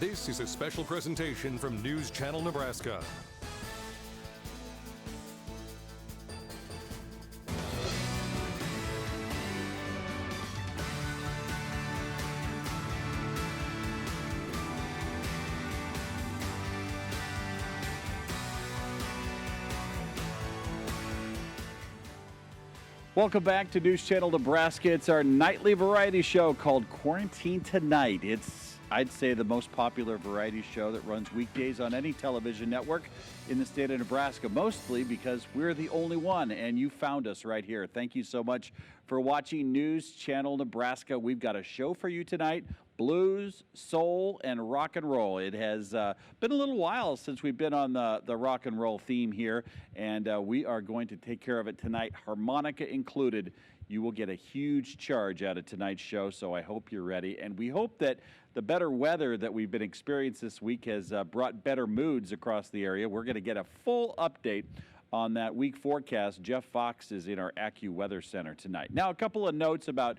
This is a special presentation from News Channel Nebraska. Welcome back to News Channel Nebraska. It's our nightly variety show called Quarantine Tonight. It's, I'd say, the most popular variety show that runs weekdays on any television network in the state of Nebraska, mostly because we're the only one, and you found us right here. Thank you so much for watching News Channel Nebraska. We've got a show for you tonight. Blues, soul, and rock and roll. It has been a little while since we've been on the rock and roll theme here, and we are going to take care of it tonight, harmonica included. You will get a huge charge out of tonight's show, so I hope you're ready. And we hope that the better weather that we've been experiencing this week has brought better moods across the area. We're going to get a full update on that week forecast. Jeff Fox is in our AccuWeather Center tonight. Now, a couple of notes about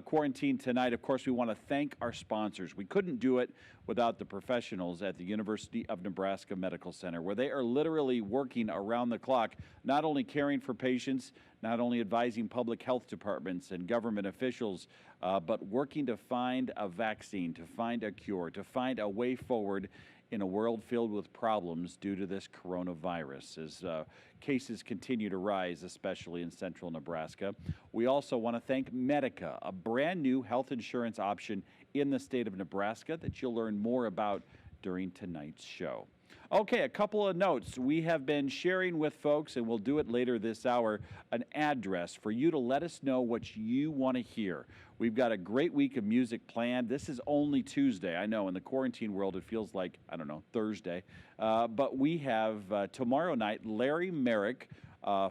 Quarantine Tonight. Of course, we want to thank our sponsors. We couldn't do it without the professionals at the University of Nebraska Medical Center, where they are literally working around the clock, not only caring for patients, not only advising public health departments and government officials, but working to find a vaccine, to find a cure, to find a way forward in a world filled with problems due to this coronavirus as cases continue to rise, especially in central Nebraska. We also want to thank Medica, a brand new health insurance option in the state of Nebraska that you'll learn more about during tonight's show. Okay, a couple of notes. We have been sharing with folks, and we'll do it later this hour, an address for you to let us know what you want to hear. We've got a great week of music planned. This is only Tuesday. I know in the quarantine world it feels like, I don't know, Thursday. But we have tomorrow night Larry Merrick,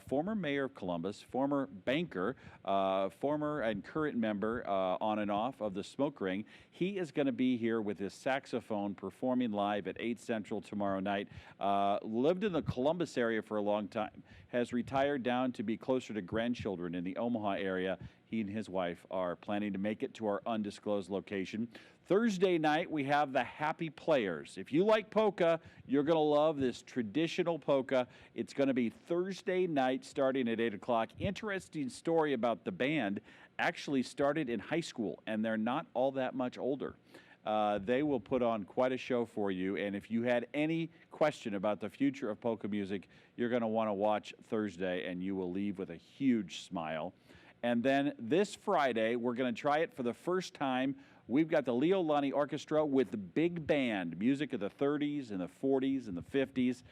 former mayor of Columbus, former banker, former and current member on and off of the Smoke Ring. He is going to be here with his saxophone performing live at 8 Central tomorrow night. Lived in the Columbus area for a long time, has retired down to be closer to grandchildren in the Omaha area. He and his wife are planning to make it to our undisclosed location. Thursday night, we have the Happy Players. If you like polka, you're going to love this traditional polka. It's going to be Thursday night starting at 8 o'clock. Interesting story about the band. Actually started in high school, and they're not all that much older. They will put on quite a show for you, and if you had any question about the future of polka music, you're going to want to watch Thursday, and you will leave with a huge smile. And then this Friday, we're going to try it for the first time. We've got the Leo Lonnie Orchestra with the big band, music of the 30s and the 40s and the 50s.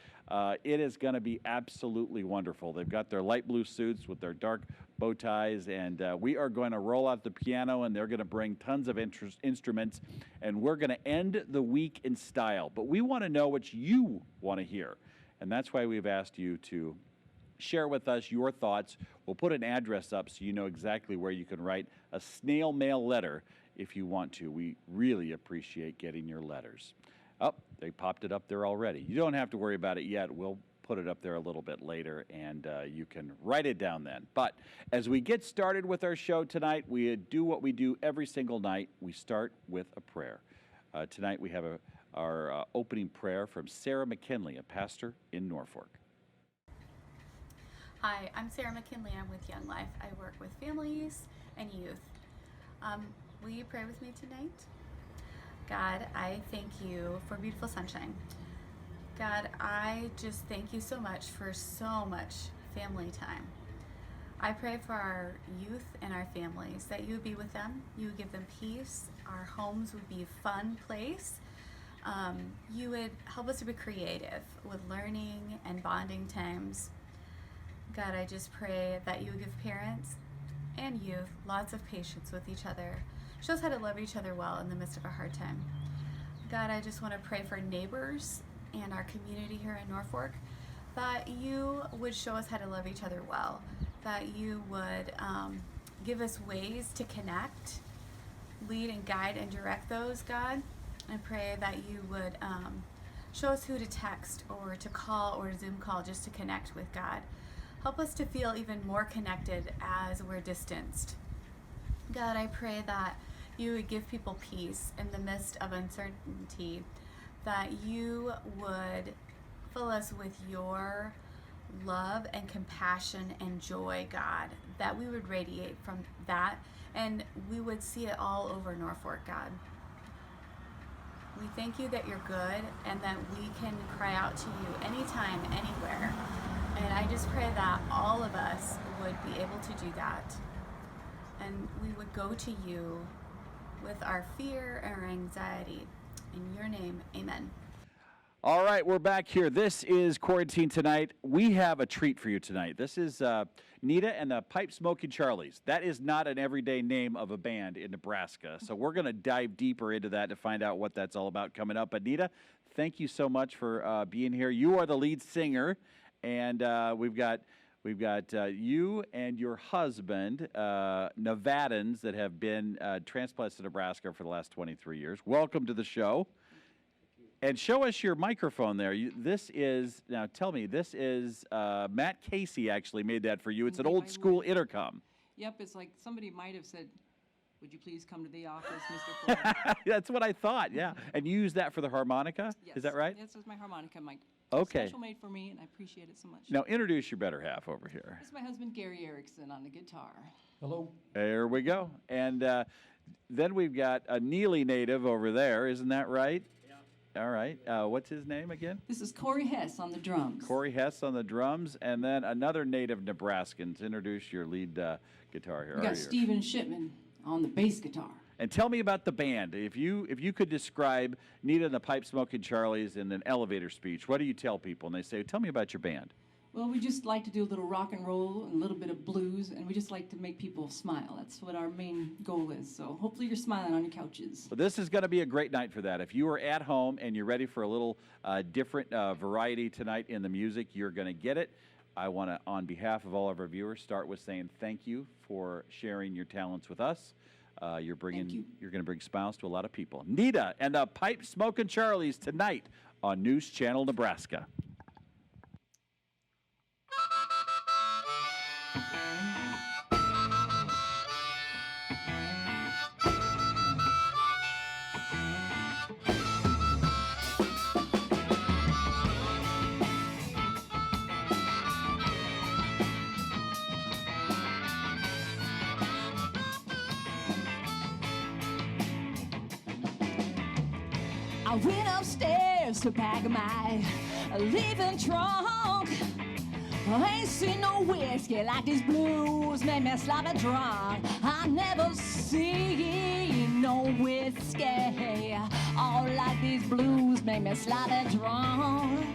It is going to be absolutely wonderful. They've got their light blue suits with their dark bow ties, and we are going to roll out the piano, and they're going to bring tons of instruments, and we're going to end the week in style. But we want to know what you want to hear, and that's why we've asked you to share with us your thoughts. We'll put an address up so you know exactly where you can write a snail mail letter if you want to. We really appreciate getting your letters. Oh, they popped it up there already. You don't have to worry about it yet. We'll put it up there a little bit later, and you can write it down then. But as we get started with our show tonight, we do what we do every single night. We start with a prayer. Tonight we have our opening prayer from Sarah McKinley, a pastor in Norfolk. Hi, I'm Sarah McKinley. I'm with Young Life. I work with families and youth. Will you pray with me tonight? God, I thank you for beautiful sunshine. God, I just thank you so much for so much family time. I pray for our youth and our families, that you would be with them, you would give them peace, our homes would be a fun place. You would help us to be creative with learning and bonding times. God, I just pray that you would give parents and youth lots of patience with each other. Show us how to love each other well in the midst of a hard time. God, I just want to pray for neighbors and our community here in Norfolk, that you would show us how to love each other well, that you would give us ways to connect, lead and guide and direct those, God. I pray that you would show us who to text or to call or Zoom call just to connect with God. Help us to feel even more connected as we're distanced. God, I pray that you would give people peace in the midst of uncertainty, that you would fill us with your love and compassion and joy, God, that we would radiate from that, and we would see it all over Norfolk, God. We thank you that you're good and that we can cry out to you anytime, anywhere. And I just pray that all of us would be able to do that. And we would go to you with our fear and our anxiety. In your name, amen. All right, we're back here. This is Quarantine Tonight. We have a treat for you tonight. This is Nita and the Pipe Smokin' Charlies. That is not an everyday name of a band in Nebraska, so we're going to dive deeper into that to find out what that's all about coming up. But Nita, thank you so much for being here. You are the lead singer, and we've got you and your husband, Nevadans, that have been transplants to Nebraska for the last 23 years. Welcome to the show. And show us your microphone there. Tell me, this is Matt Casey actually made that for you. It's an old school intercom. Yep, it's like somebody might have said, would you please come to the office, Mr. Ford? That's what I thought, yeah. And you use that for the harmonica? Yes. Is that right? This is my harmonica mic. Okay. Special made for me, and I appreciate it so much. Now introduce your better half over here. This is my husband, Gary Erickson, on the guitar. Hello. There we go. And then we've got a Neely native over there, isn't that right? All right. What's his name again? This is Corey Hess on the drums. Corey Hess on the drums, and then another native Nebraskan. To introduce your lead guitar here. We got Stephen Shipman on the bass guitar. And tell me about the band. If you could describe Nita and the Pipe Smokin' Charlies in an elevator speech, what do you tell people? And they say, tell me about your band. Well, we just like to do a little rock and roll and a little bit of blues, and we just like to make people smile. That's what our main goal is. So hopefully you're smiling on your couches. Well, this is going to be a great night for that. If you are at home and you're ready for a little different variety tonight in the music, you're going to get it. I want to, on behalf of all of our viewers, start with saying thank you for sharing your talents with us. You're going to bring smiles to a lot of people. Nita and the Pipe Smokin' Charlies tonight on News Channel Nebraska. I went upstairs to pack my leaving trunk. I ain't seen no whiskey like these blues made me sloppy drunk. I never seen no whiskey all like these blues made me sloppy drunk.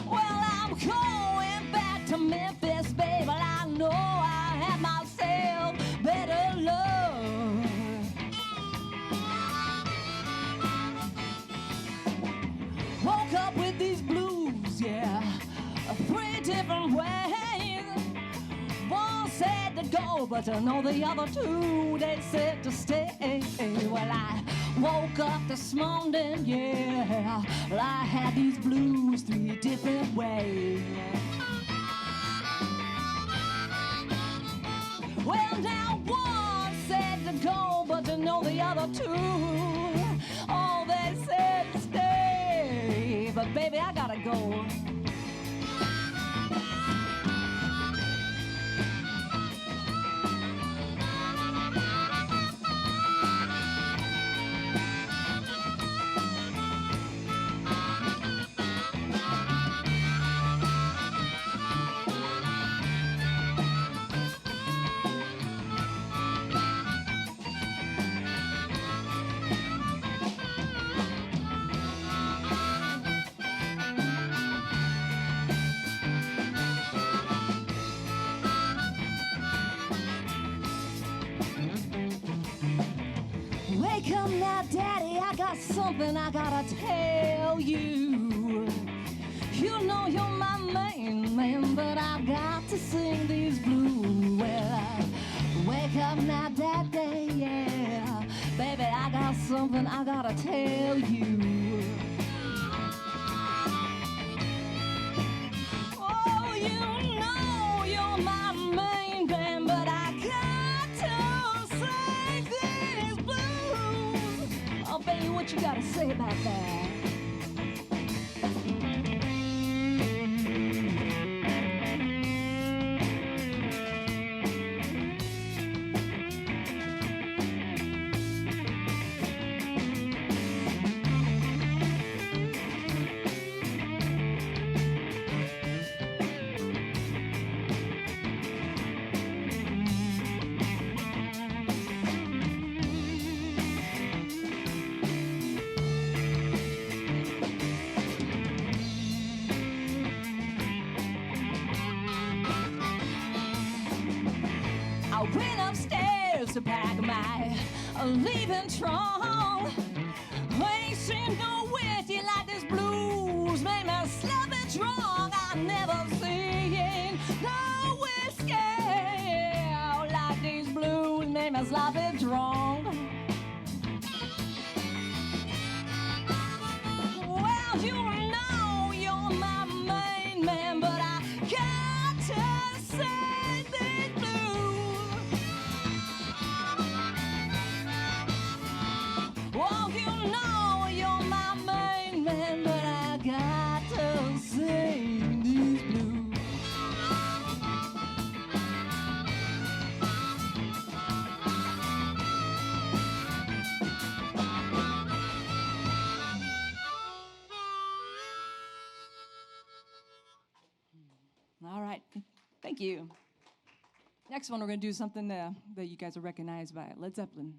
Well, I'm going back to Memphis, baby. I know I have myself better love. Woke up with these blues, yeah, 3 different ways. One said to go, but I know the other 2, they said to stay. Well, I woke up this morning, yeah, well, I had these blues 3 different ways. Well, now one said to go, but I know the other 2, oh, they said to stay. But baby, I gotta go. Wake up now, Daddy, I got something I gotta tell you. You know you're my main man, but I got to sing these blues. Well, wake up now, Daddy, yeah. Baby, I got something I gotta tell you. Oh, you know you're my main man, but I What you gotta say about that? I went upstairs to pack my leaving trunk. Ain't seen no whiskey like this blues made me sloppy drunk. I never seen no whiskey like these blues made me sloppy drunk. Well, you know you're my main man, but I got to say these blues. Well, you know you're my main man, but I got to sing these blues. All right, thank you. Next one, we're going to do something that you guys will recognize by Led Zeppelin.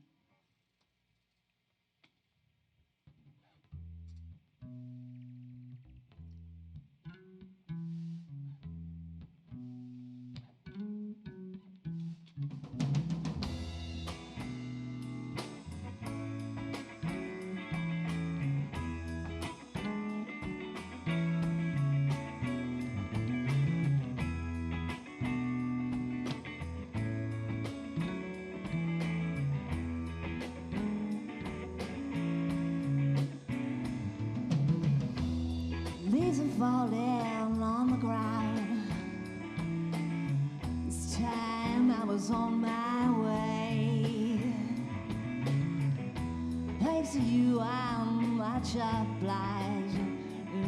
Leaves are falling on the ground. This time I was on my way. Thanks to you, I'm much obliged.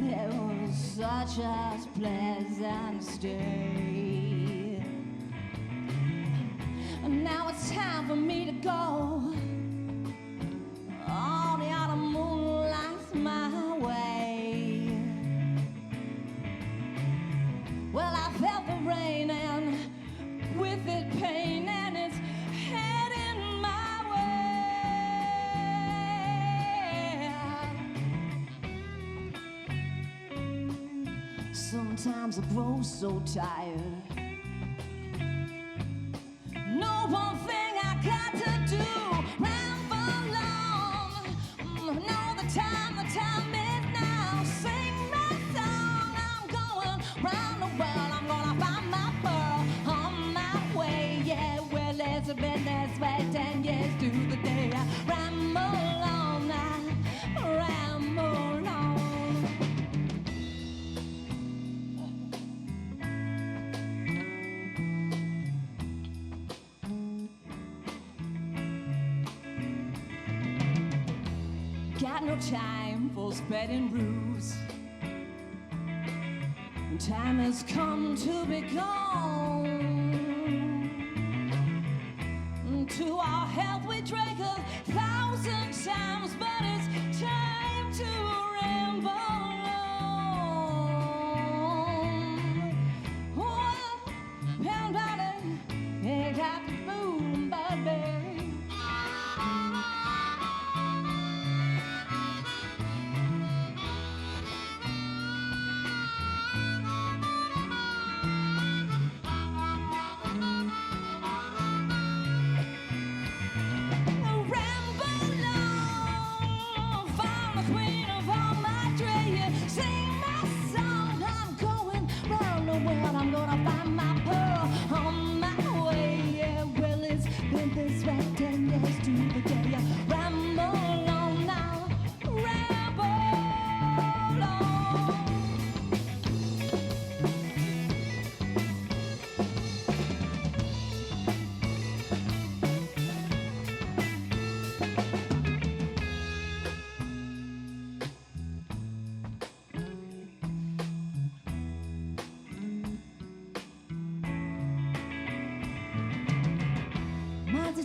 It was such a pleasant stay. And now it's time for me to go. All the autumn moonlight's my way. Well, I felt the rain and with it pain, and it's heading my way. Sometimes I grow so tired. No one thing I got to do, ramble on. No, the time is now. Sing my song. I'm going round the world. I'm gonna find my pearl on my way. Yeah, well, it's been this way 10 years to the day. I ramble on, I ramble on. Got no time for spreading ruse. Time has come to be gone. To our health we drank 1,000 times, but it's time to ramble on. Oh, pound darling, ain't got the boom, baby.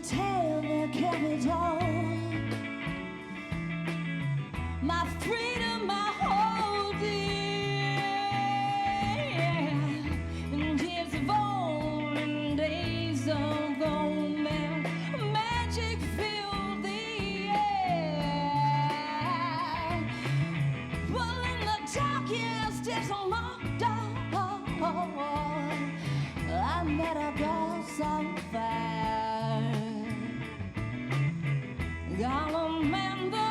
tell the capital. My freedom, my whole dear. In years of old and days of gold, man, magic filled the air. Well, in the darkest, it's a locked door. I met a girl so fair. Gollum and the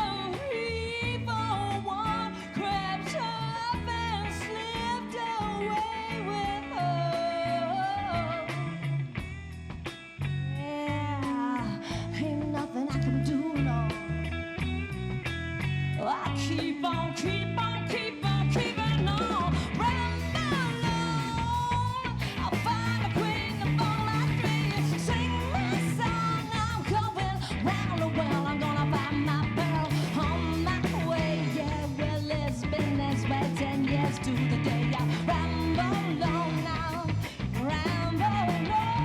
evil one crept up and slipped away with her. Yeah, ain't nothing I can do, no. I keep on, keep on, keep on, keeping on. Ramble on. I'll find a queen upon my tree. Sing my song. I'm going round the world. I'm gonna find my pearl on my way. Yeah, well, it's been this way 10 years to the day. I ramble on now. Ramble on.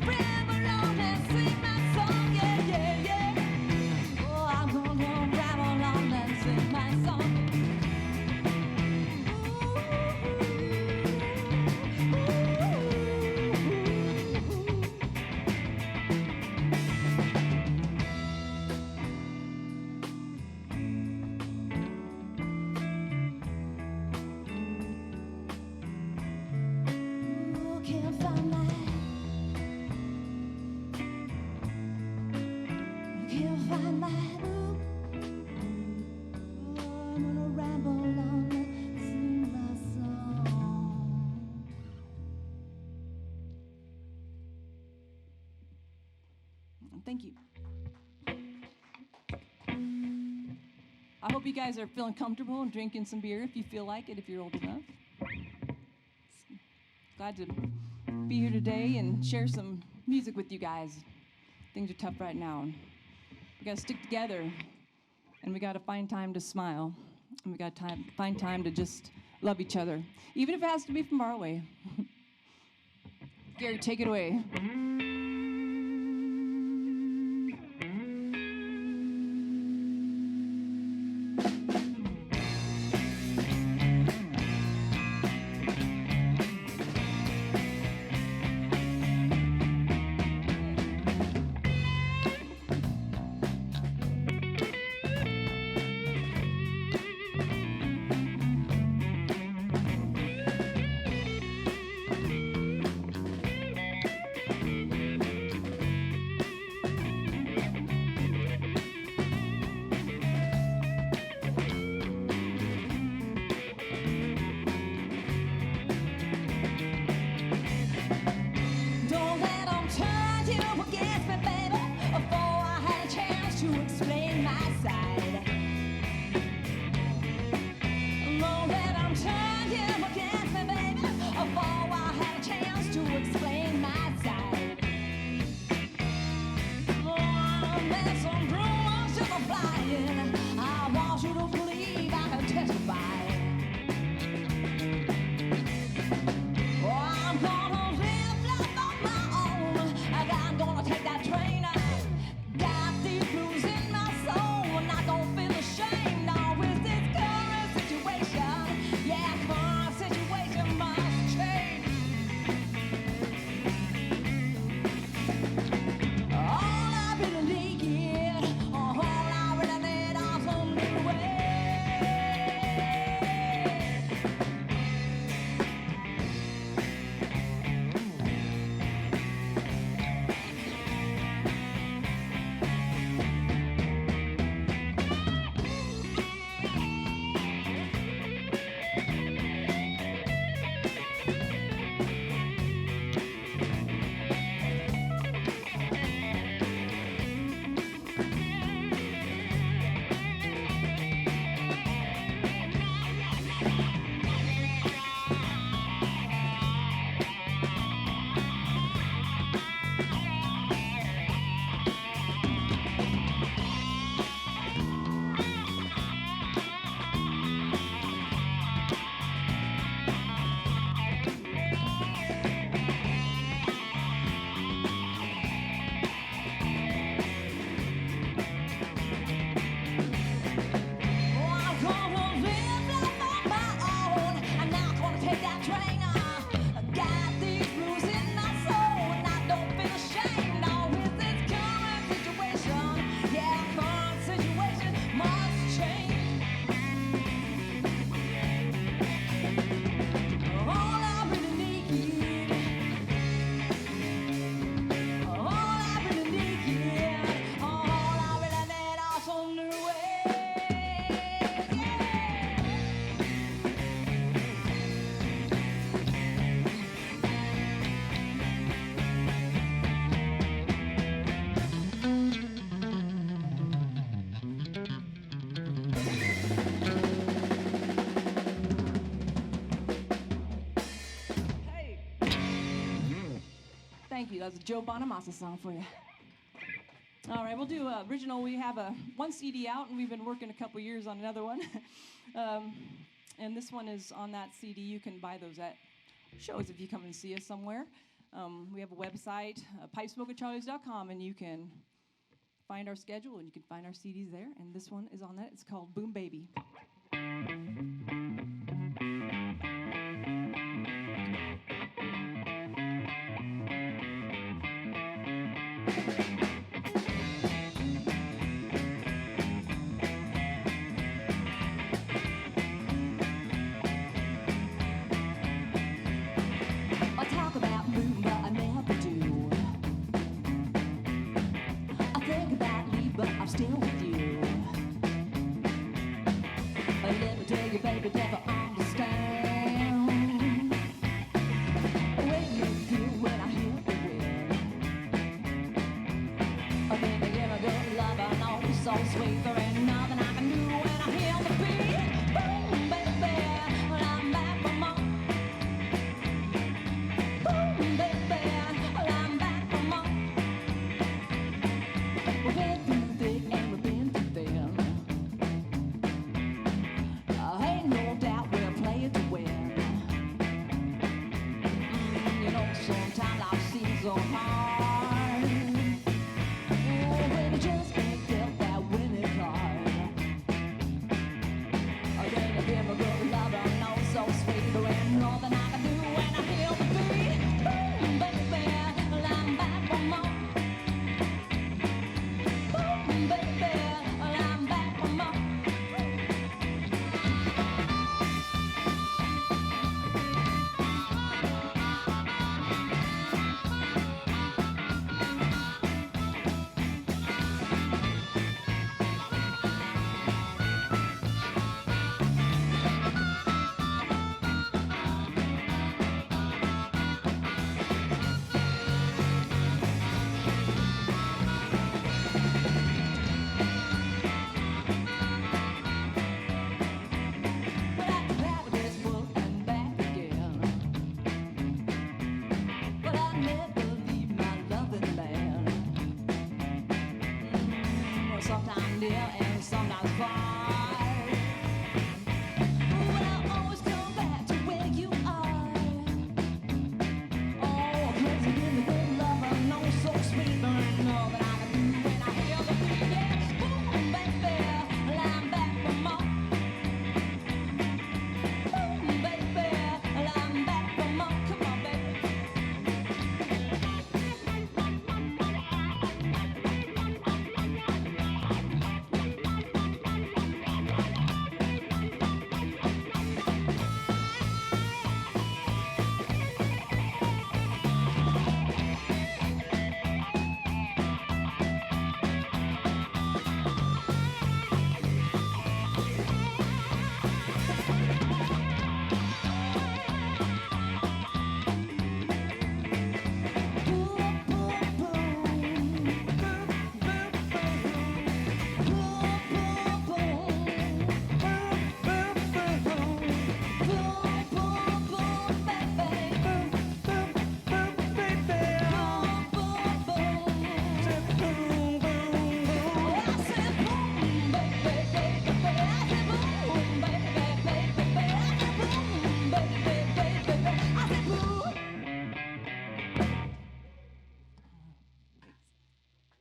Ramble on and sing my song. Yeah, yeah, yeah. Oh, I'm gonna ramble on and sing my song. Ooh, can't find my, can't find my, ooh, I'm gonna ramble on and sing my song. Thank you. I hope you guys are feeling comfortable and drinking some beer if you feel like it, if you're old enough. Glad to be here today and share some music with you guys. Things are tough right now. We gotta stick together, and we gotta find time to smile, and we gotta find time to just love each other, even if it has to be from far away. Gary, take it away. Thank you. That's a Joe Bonamassa song for you. All right, we'll do original. We have one CD out, and we've been working a couple years on another one. And this one is on that CD. You can buy those at shows if you come and see us somewhere. We have a website, pipesmokeatcharlies.com, and you can find our schedule, and you can find our CDs there. And this one is on that. It's called Boom Baby. I talk about boom, but I never do. I think about leave, but I'm still with you. Let me tell you, baby, never understand. When you feel when I hear the wind, I think I give a good love, I know it's so sweet. There ain't nothing I can do when I hear the beat. Boom, baby, when I'm back from home. Boom, baby, when I'm back from home. We've been through thick and we've been through thin. Ain't no doubt we'll play it to win. You know, sometimes life seems so hard. When you just can't get that winning card. Then you give a good love, I know so sweet. There ain't nothing I can do when I hear the beat. Boom, baby, well, I'm back from home. Boom, baby, well, I'm back from home. But I can travel this book and back again. But I never leave my loving man. Sometimes near and sometimes far. But I always come back to where you are. Oh, 'cause you give me good love, I know so sweet. There ain't nothing I can do when I hear the beat. Yeah, boom, baby, well, I'm back from home. Boom, baby, well, I'm back from home. Come on, baby.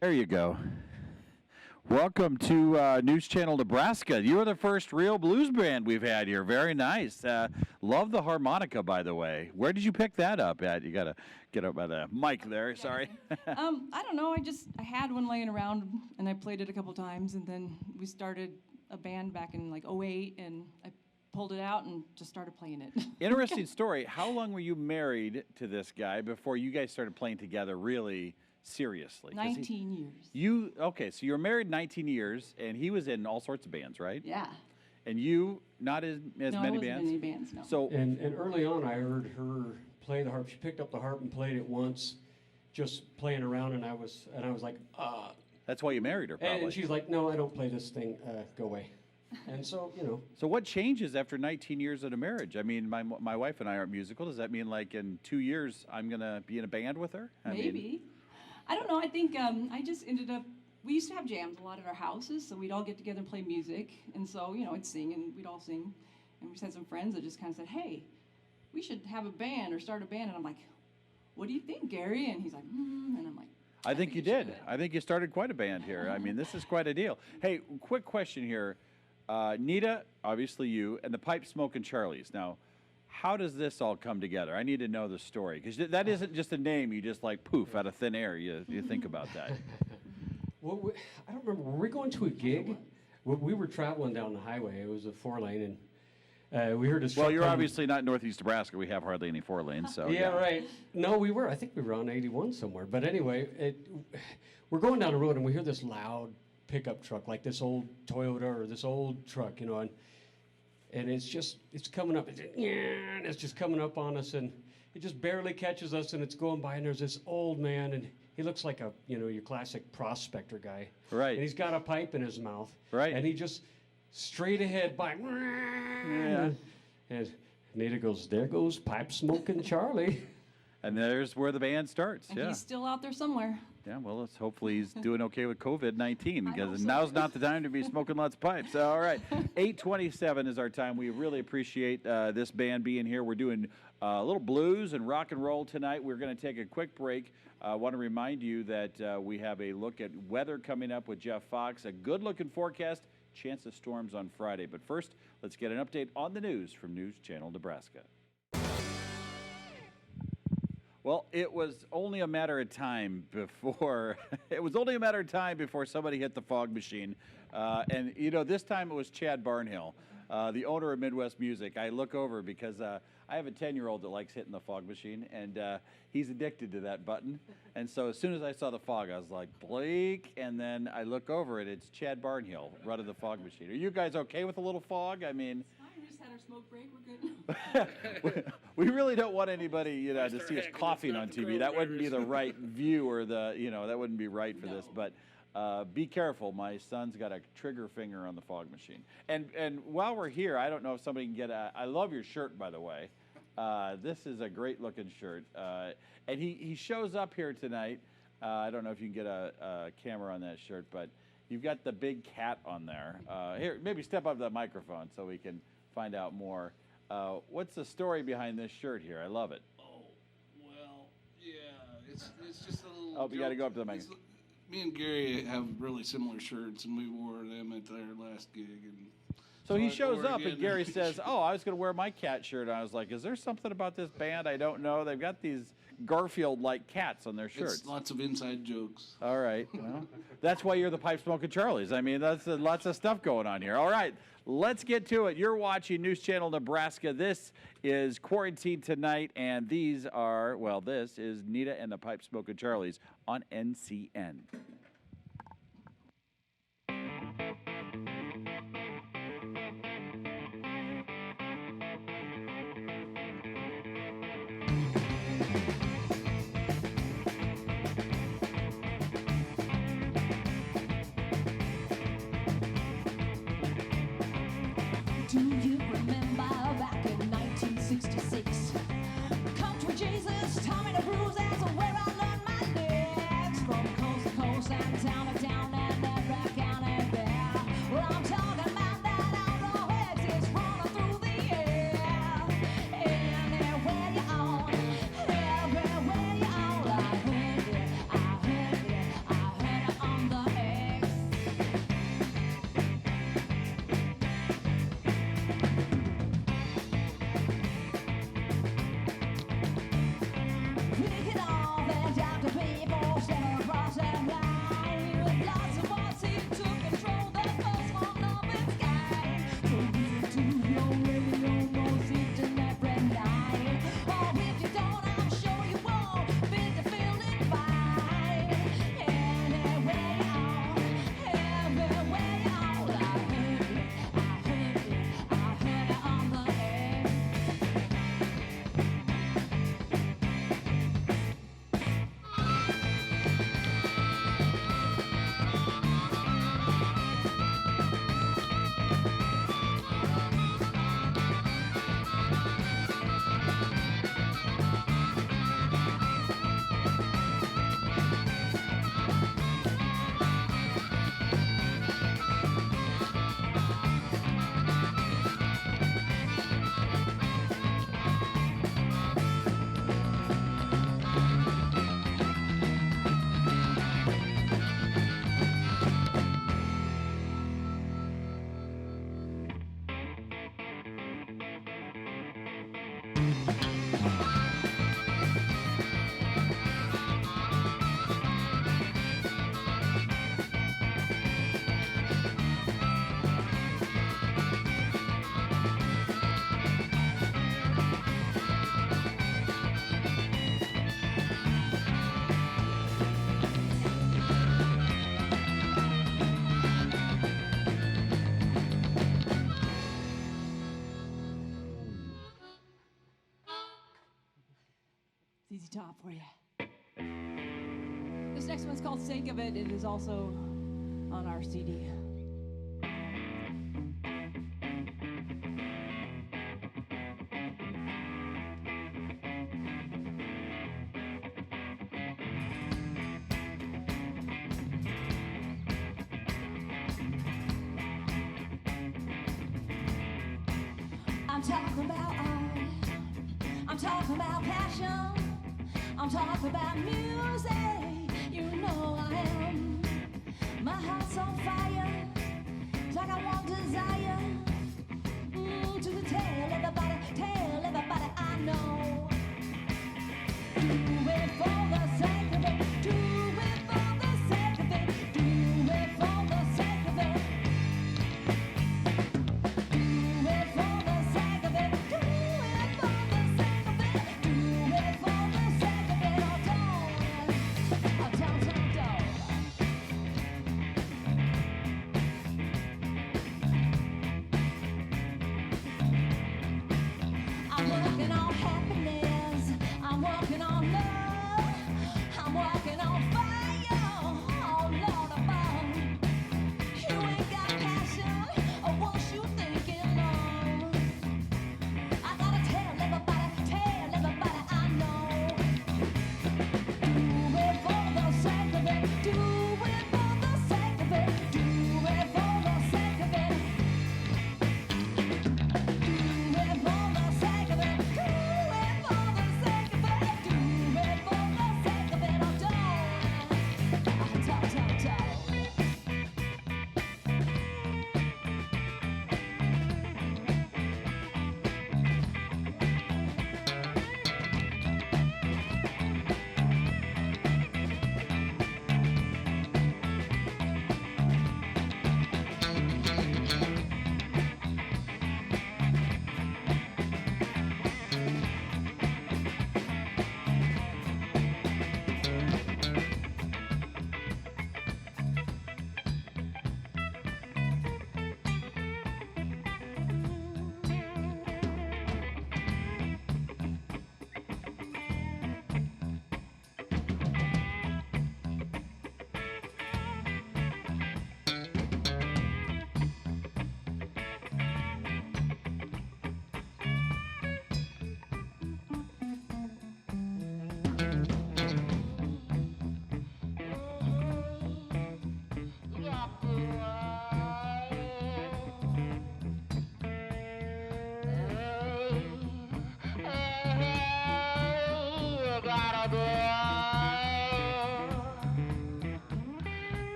There you go. Welcome to News Channel Nebraska. You are the first real blues band we've had here. Very nice. Love the harmonica, by the way. Where did you pick that up at? You got to get up by the mic there. Sorry. I don't know. I had one laying around, and I played it a couple times, and then we started a band back in like '08, and I pulled it out and just started playing it. Interesting story. How long were you married to this guy before you guys started playing together really seriously? 19 years. So you were married 19 years, and he was in all sorts of bands, right? Yeah. And you, not as No, I many wasn't in bands? any bands, no. So, And early on, I heard her play the harp. She picked up the harp and played it once, just playing around, and I was like, that's why you married her, probably. And she's like, no, I don't play this thing. Go away. And so, you know, So what changes after 19 years of a marriage? I mean, my wife and I aren't musical. Does that mean like in 2 years I'm going to be in a band with her? Maybe. I don't know. I think I just ended up, we used to have jams a lot at our houses, so we'd all get together and play music. And so, you know, I'd sing and we'd all sing. And we just had some friends that just kind of said, hey, we should have a band or start a band. And I'm like, what do you think, Gary? And he's like, And I'm like, I think you did. I think you started quite a band here. I mean, this is quite a deal. Hey, quick question here. Nita, obviously you, and the Pipe Smokin' Charlies. Now, how does this all come together? I need to know the story, because that isn't just a name you just like poof out of thin air. You think about that. well, I don't remember. Were we going to a gig? We were traveling down the highway. It was a 4-lane, and we heard a truck Well, you're coming. obviously not in Northeast Nebraska. We have hardly any 4 lanes. So Yeah, right. No, we were. I think we were on 81 somewhere. But anyway, we're going down the road, and we hear this loud pickup truck, like this old Toyota or this old truck, you know, and it's coming up, and it's just coming up on us, and it just barely catches us, and it's going by, and there's this old man, and he looks like your classic prospector guy. Right. And he's got a pipe in his mouth. Right. And he just straight ahead by. Yeah. And Nita goes, there goes Pipe Smokin' Charlie. And there's where the band starts. and Yeah. he's still out there somewhere. Yeah, well, hopefully he's doing okay with COVID-19, hope because so. now's not the time to be smoking lots of pipes. All right, 8:27 is our time. We really appreciate this band being here. We're doing a little blues and rock and roll tonight. We're going to take a quick break. I want to remind you that we have a look at weather coming up with Jeff Fox, a good-looking forecast, chance of storms on Friday. But first, let's get an update on the news from News Channel Nebraska. Well, it was only a matter of time before somebody hit the fog machine, and you know, this time it was Chad Barnhill, the owner of Midwest Music. I look over because I have a 10-year-old that likes hitting the fog machine, and he's addicted to that button. And so as soon as I saw the fog, I was like, Blake, and then I look over it. It's Chad Barnhill running the fog machine. Are you guys okay with a little fog? I mean. We just had our smoke break. We're good. We really don't want anybody, to see us coughing on TV. That wouldn't be the right view, or that wouldn't be right for this. But be careful. My son's got a trigger finger on the fog machine. And while we're here, I don't know if somebody can get I love your shirt, by the way. This is a great looking shirt. And he shows up here tonight. I don't know if you can get a camera on that shirt, but you've got the big cat on there. Here, maybe step up to the microphone so we can find out more. What's the story behind this shirt here? I love it. Oh, well, yeah, it's just a little. Oh, you got to go up to the mic. Me and Gary have really similar shirts, and we wore them at their last gig. And So he I shows wore it up, and again. Gary says, "Oh, I was going to wear my cat shirt." And I was like, "Is there something about this band I don't know? They've got these Garfield-like cats on their shirts." It's lots of inside jokes. All right. Well, that's why you're the Pipe Smokin' Charlies. I mean, that's lots of stuff going on here. All right, let's get to it. You're watching News Channel Nebraska. This is Quarantine Tonight, and this is Nita and the Pipe Smokin' Charlies on NCN. Do you remember back in 1966? Country Jesus, Tommy the Bruisers, where I learned my legs from coast to coast and This next one's called Sake of It. It is also on our CD. I'm talking about art. I'm talking about passion. I'm talking about music. You know I am. My heart's on fire. It's like I want desire. To tell everybody I know. Do it for the sake of it. Do it for the sake of it. Do it for the sake of it. Do it for the sake of it. Do it for the sake of it. Do it for the sake of it. Oh, don't. I'm working on happiness. I'm working on love. I'm working on fire. Oh, Lord above. You ain't got passion or what you thinking of. I gotta tell everybody I know. Do it for the sake of it. Do it for the sake of it. Do it for the sake of it. Do it for the sake of it. Do it for the sake of it. Do it for the sake of it. Oh, don't. Talk.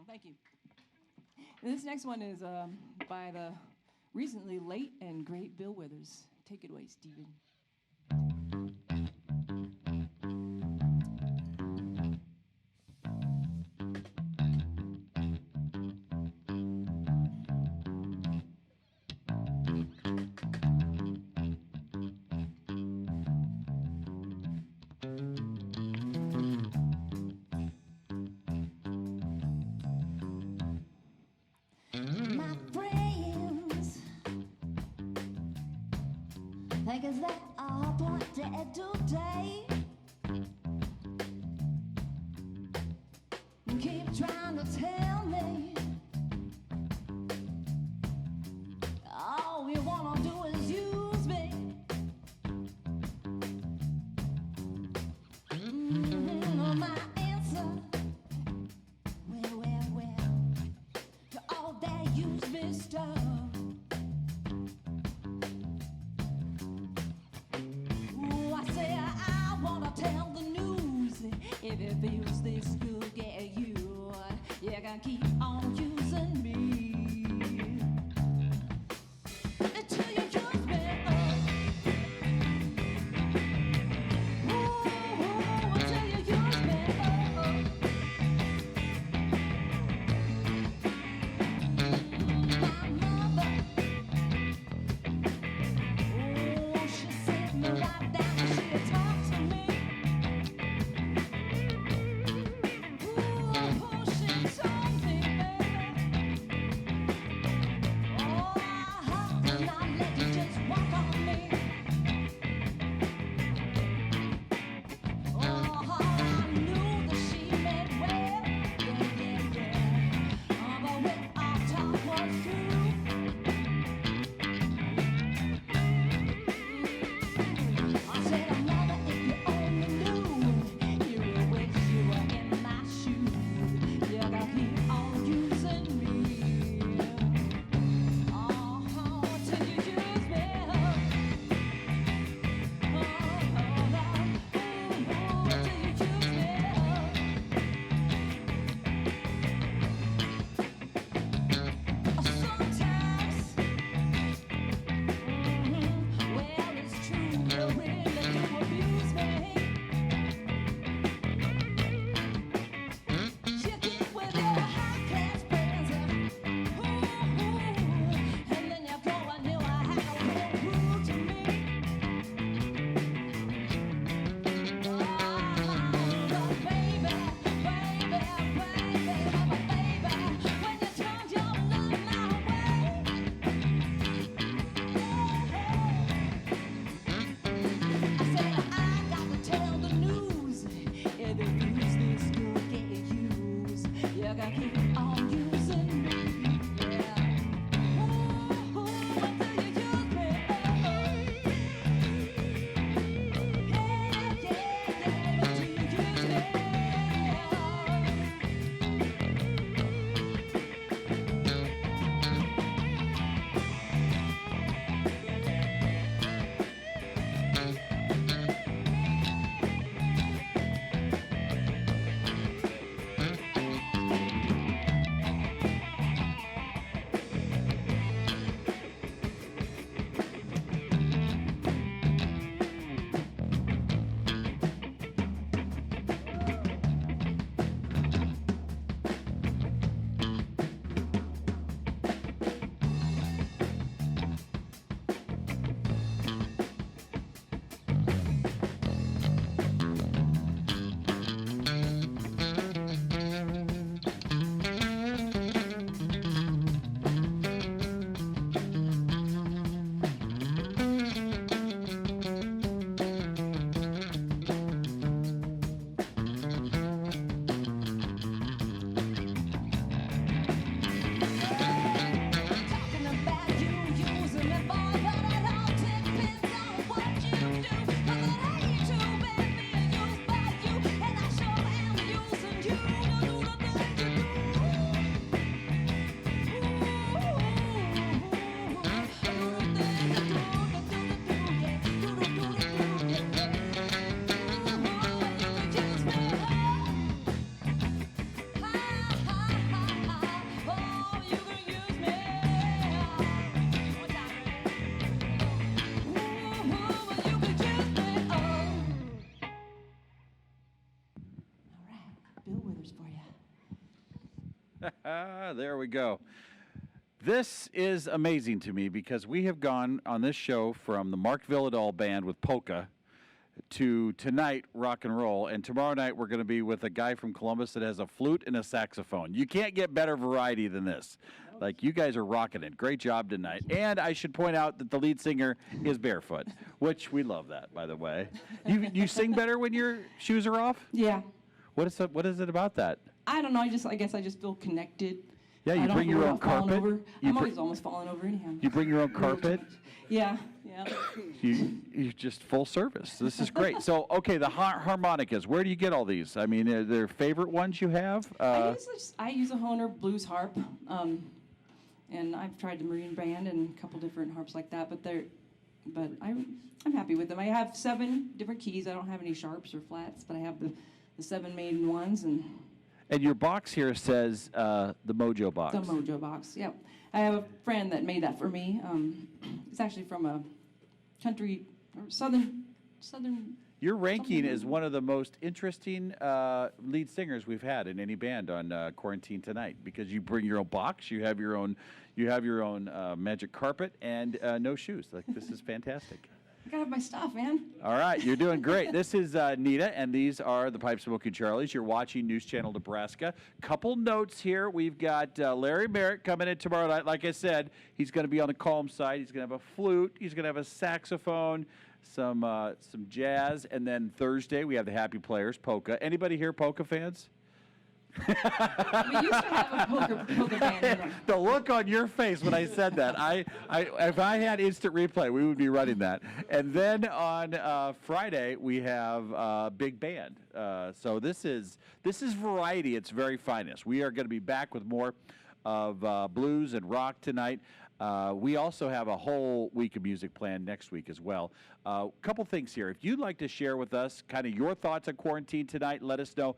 Thank you. And this next one is by the recently late and great Bill Withers. Take it away, Stephen. My friends think is that I want dead today. Keep trying to tell me all you wanna do is use me. My answer, well, to all that used me stuff. Ooh, I say I wanna tell the news. If it feels this good, get you can keep on using me until you use me up. Ooh, until you use me up. My mother, oh, she set me right down and she talked to me. Ooh, she told me, oh, I did not let you just walk on me. Oh, I knew that she meant well, yeah. But when our talk was through, I said, Mother, if you only knew, you would wish you were in my shoes. You gotta keep on using me. Oh, till you use me up. Sometimes, well, it's true, you really do abuse me. You get with your high-class friends, and then you go and you act real rude to me. Keep on using me, yeah. Ooh, until you use me up. Yeah, until you use me up. Talking about you using me, boy, but it all depends on what you do. 'Cause it ain't too bad being used by you, and I sure am using you to do the things you do. There we go. This is amazing to me because we have gone on this show from the Mark Villadol Band with polka to tonight rock and roll, and tomorrow night we're going to be with a guy from Columbus that has a flute and a saxophone. You can't get better variety than this. Like, you guys are rocking it. Great job tonight. And I should point out that the lead singer is barefoot, which we love that, by the way. You sing better when your shoes are off? Yeah. What is it about that? I don't know. I guess I just feel connected Yeah, I you don't bring have to your worry own about falling carpet. over. You I'm br- always almost falling over anyhow. You bring your own carpet. Yeah. You're just full service. This is great. So, okay, the harmonicas. Where do you get all these? I mean, are there favorite ones you have? I use a Hohner blues harp, and I've tried the Marine Band and a couple different harps like that. But I'm happy with them. I have 7 different keys. I don't have any sharps or flats, but I have the 7 main ones and your box here says the Mojo box. the Mojo box. Yep. I have a friend that made that for me. It's actually from a country or southern. Your ranking is something. one of the most interesting lead singers we've had in any band on Quarantine Tonight, because you bring your own box, you have your own magic carpet, and no shoes. Like, this is fantastic. I gotta have my stuff, man. All right, you're doing great. This is Nita, and these are the Pipe Smokin' Charlies. You're watching News Channel Nebraska. Couple notes here. We've got Larry Merritt coming in tomorrow night. Like I said, he's going to be on the calm side. He's going to have a flute. He's going to have a saxophone, some jazz, and then Thursday we have the Happy Players, polka. Anybody here polka fans? We used to have a poker band. You know. The look on your face when I said that, if I had instant replay, we would be running that. And then on Friday we have big band. So this is variety. It's very finest. We are going to be back with more of blues and rock tonight. We also have a whole week of music planned next week as well. Couple things here. If you'd like to share with us kind of your thoughts on Quarantine Tonight, let us know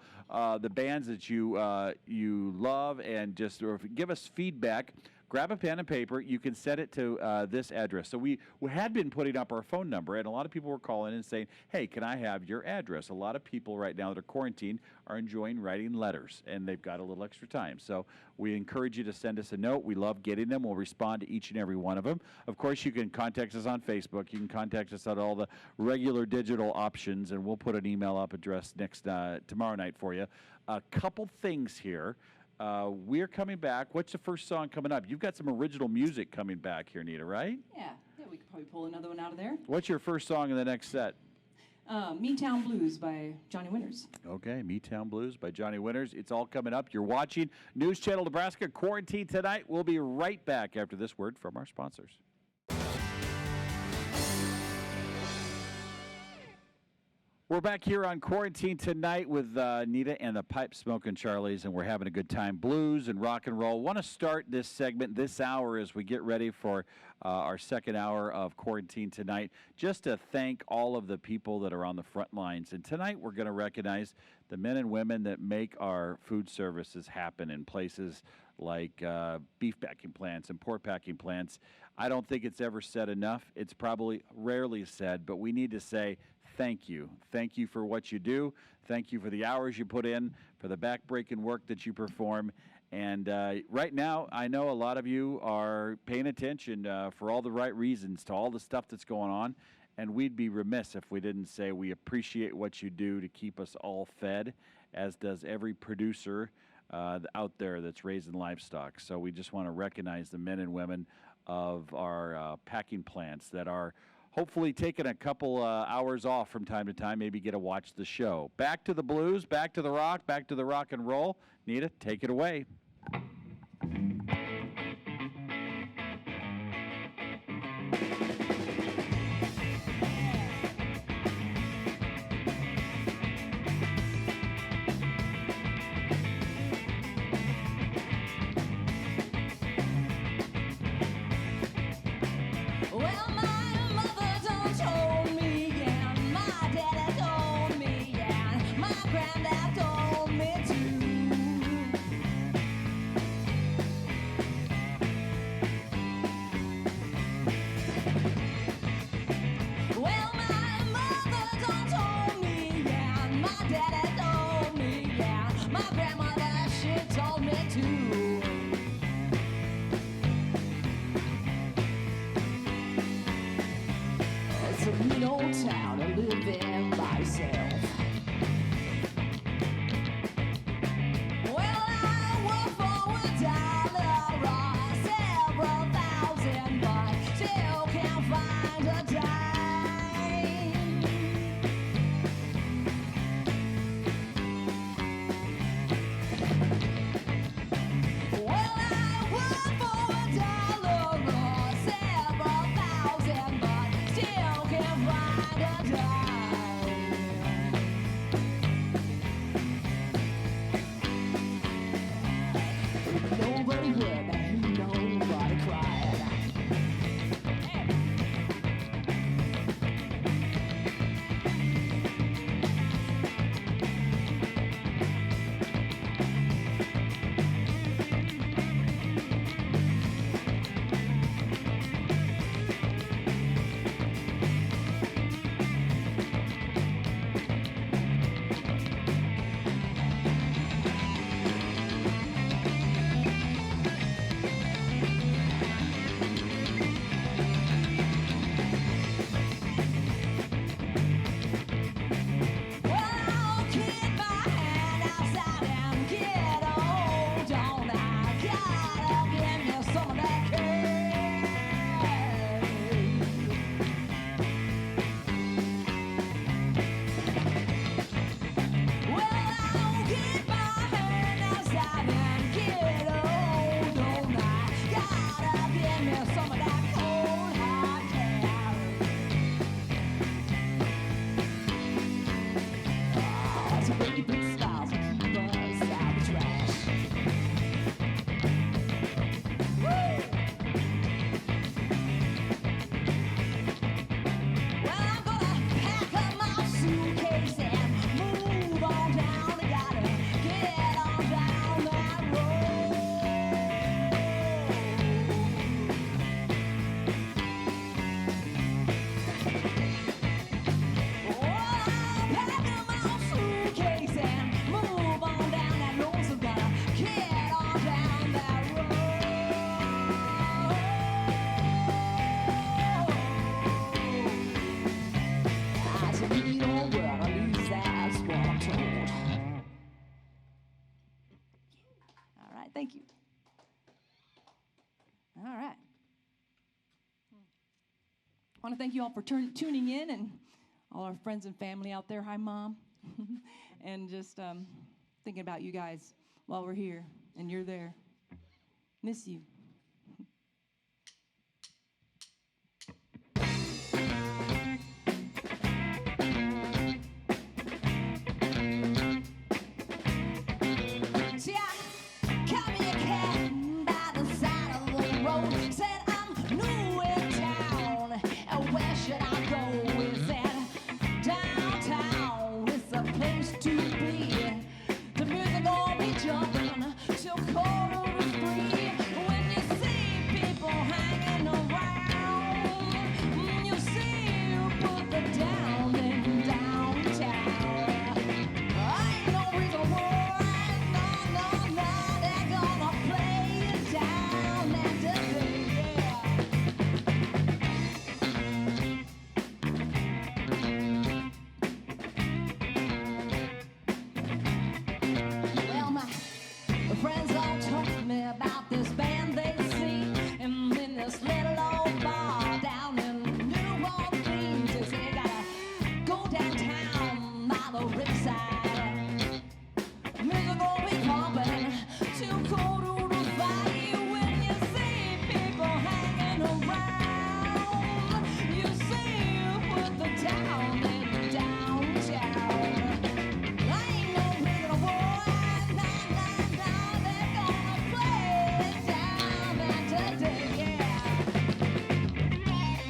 the bands that you love, and just or give us feedback. Grab a pen and paper. You can send it to this address. So we had been putting up our phone number, and a lot of people were calling and saying, hey, can I have your address? A lot of people right now that are quarantined are enjoying writing letters, and they've got a little extra time. So we encourage you to send us a note. We love getting them. We'll respond to each and every one of them. Of course, you can contact us on Facebook. You can contact us on all the regular digital options, and we'll put an email up address tomorrow night for you. A couple things here. We're coming back. What's the first song coming up? You've got some original music coming back here, Nita, right? Yeah, we could probably pull another one out of there. What's your first song in the next set? Meatown Blues by Johnny Winters. Okay, Meatown Blues by Johnny Winters. It's all coming up. You're watching News Channel Nebraska, Quarantine Tonight. We'll be right back after this word from our sponsors. We're back here on Quarantine Tonight with Nita and the Pipe Smokin' Charlies, and we're having a good time. Blues and rock and roll. Want to start this segment, this hour, as we get ready for our second hour of Quarantine Tonight, just to thank all of the people that are on the front lines. And tonight we're going to recognize the men and women that make our food services happen in places like beef packing plants and pork packing plants. I don't think it's ever said enough. It's probably rarely said, but we need to say thank you. Thank you for what you do. Thank you for the hours you put in, for the back-breaking work that you perform. And right now, I know a lot of you are paying attention for all the right reasons to all the stuff that's going on. And we'd be remiss if we didn't say we appreciate what you do to keep us all fed, as does every producer out there that's raising livestock. So we just want to recognize the men and women of our packing plants that are hopefully taking a couple hours off from time to time, maybe get to watch the show. Back to the blues, back to the rock, back to the rock and roll. Nita, take it away. Well, my mother done told me, and my daddy told me, and my granddad told me too. Thank you. All right. I want to thank you all for tuning in, and all our friends and family out there. Hi, Mom. And just thinking about you guys while we're here and you're there. Miss you. See, I caught me a cab by the side of the road. Said I'm new in town, and where should I go? He said downtown is the place to be. The music gonna be jumping till 2:45. When you see people hanging around, you see you put the down in downtown. Ain't no reason why, no, they're gonna play it down and today, Well, my friends all told me about this band they see in this little old bar down in New Orleans. They say you gotta go downtown by the riverside. Music gonna be pumping till 2:45. When you see people hanging around, you see you put the town in downtown. Ain't no reason why, no, they're gonna play it down and today, yeah. Right.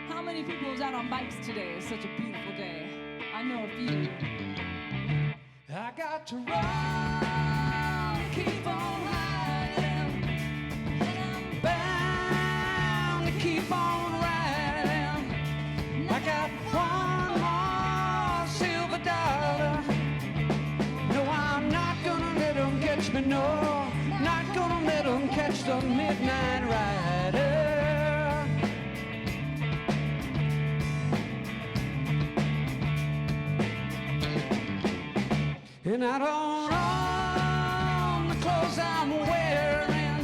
How many people was out on bikes today? It's such a beautiful day. I know a few. I got to run, keep on riding, and I'm bound to keep on riding. I got one more silver dollar. No, I'm not gonna let 'em catch me, no, not gonna let 'em catch the midnight rider. And I don't own the clothes I'm wearing,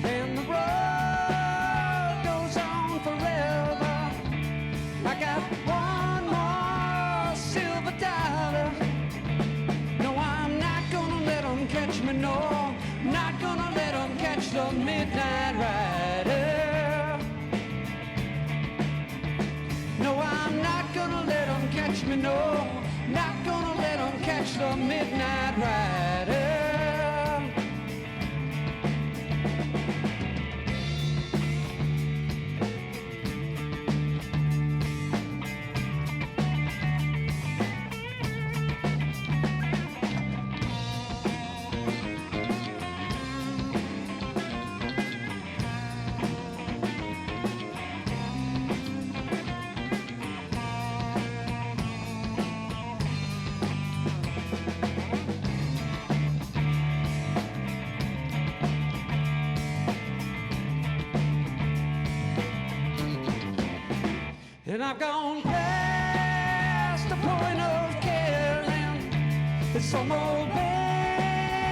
and the road goes on forever. I got one more silver dollar. No, I'm not gonna let 'em catch me, no, not gonna let 'em catch the midnight rider. No, I'm not gonna let 'em catch me, no, not gonna let 'em catch the midnight rider. And I've gone past the point of caring. It's some old band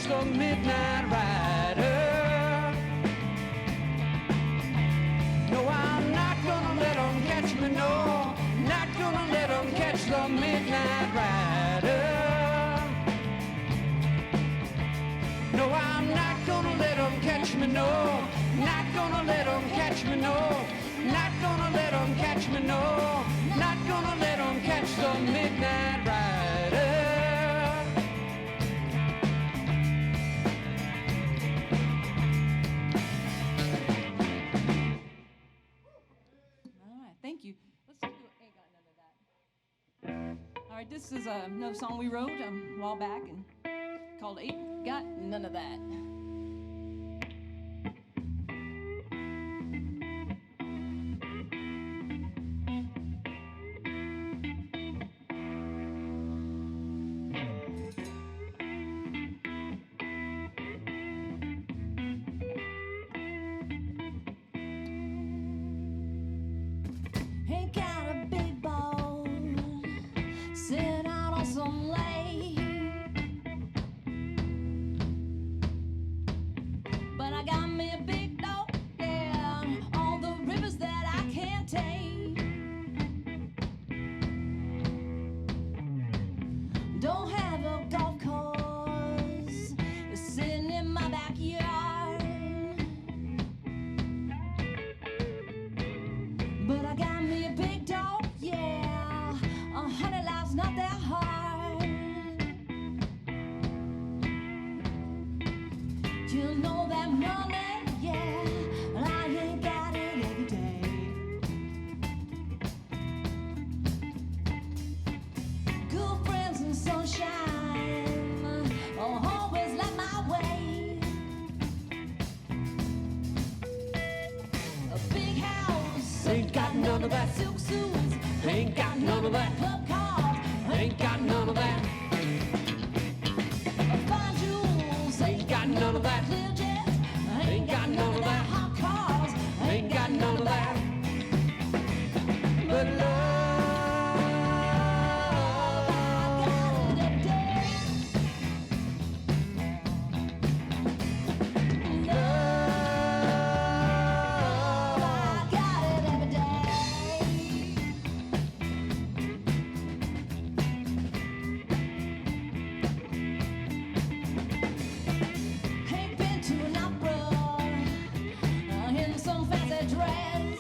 the midnight rider. No, I'm not gonna let them catch me, no. Not gonna let them catch the midnight rider. No, I'm not gonna let them catch me, no. Not gonna let them catch me, no. Not gonna let them catch me, no. Not gonna let them catch the midnight rider. All right, thank you. Let's do Ain't Got None of That. All right, this is another song we wrote a while back and called Ain't Got None of That. Ain't got a big boat sitting out on some lake, but I got me a big dog, yeah, on the rivers that I can't take. Don't have a golf course sitting in my backyard, but I got me a big dog, yeah. Honey, life's not that hard. You know that money, yeah, I ain't got it every day. Good friends and sunshine, always light my way. A big house, Ain't got none of that. silk suits, Ain't got none of that. club cars, Ain't got none of that. fine jewels, Ain't got none of that. clear jets, Ain't got none of that. hot cars, Ain't got none of that. But got it every day. I got it every day. Ain't been to an opera in some fancy dress,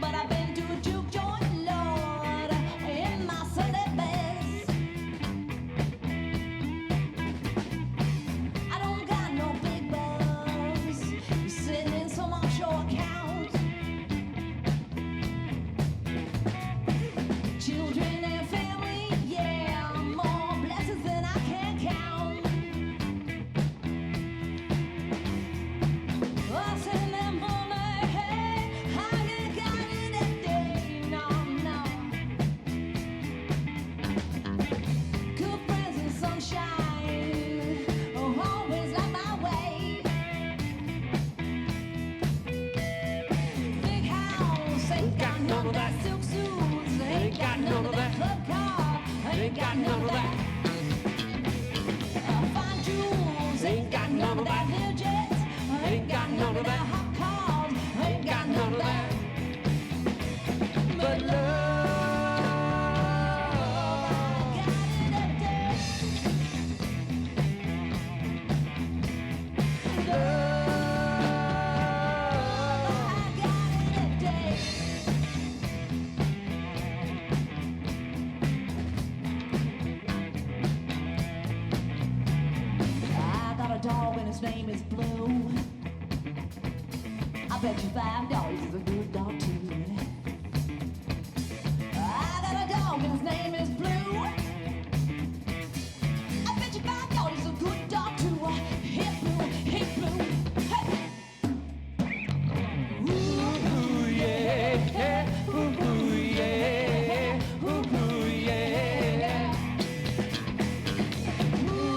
but I've been to a juke joint, Lord, in my Sunday best. I don't got no big bucks sitting in some offshore account. Children and family, yeah, more blessings than I can count. I send them money, hey, I ain't got it every day, no, no. Good friends and sunshine, always light my way. Big house, ain't got none of that. Silk suits, ain't got none of that. Club car, ain't got none of that. Fine jewels, ain't got none of that. Clear jets, ain't got none of that. Hot cars, ain't got none of that. But love, got it every day. I got it every day. I got a dog and his name is Blue. I bet you $5 he's a good dog too. I got a dog and his name is Blue. I bet you $5 he's a good dog too. Hip Blue, hip Blue, hey. ooh yeah, ooh yeah, ooh yeah, ooh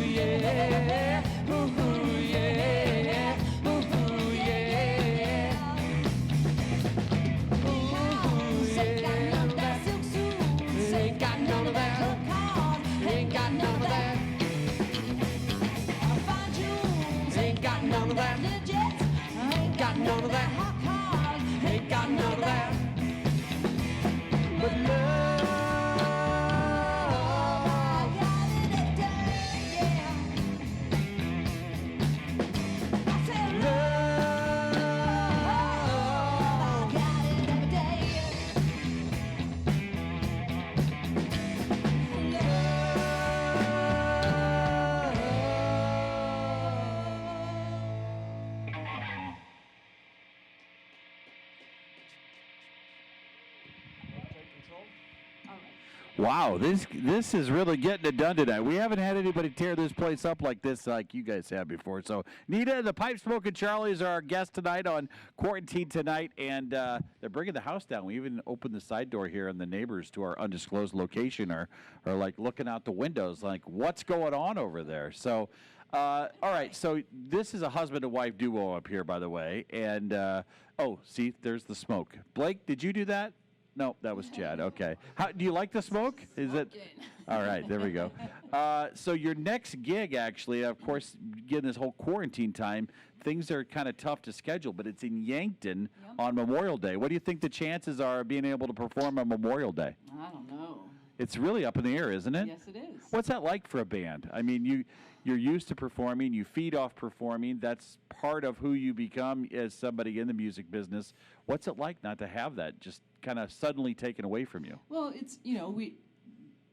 yeah, ooh yeah, ooh yeah. Wow, this is really getting it done tonight. We haven't had anybody tear this place up like this, like you guys have before. So, Nita and the Pipe Smokin' Charlies are our guests tonight on Quarantine Tonight, and they're bringing the house down. We even opened the side door here, and the neighbors to our undisclosed location are like looking out the windows, like, what's going on over there? So, all right, so this is a husband and wife duo up here, by the way, and oh, see, there's the smoke. Blake, did you do that? No, that was Chad. Okay. How do you like the smoke? Is it? All right, there we go. So your next gig, actually, of course, given this whole quarantine time, things are kind of tough to schedule, but it's in Yankton on Memorial Day. What do you think the chances are of being able to perform on Memorial Day? I don't know. It's really up in the air, isn't it? Yes, it is. What's that like for a band? I mean, you're used to performing. You feed off performing. That's part of who you become as somebody in the music business. What's it like not to have that just kind of suddenly taken away from you? Well, it's,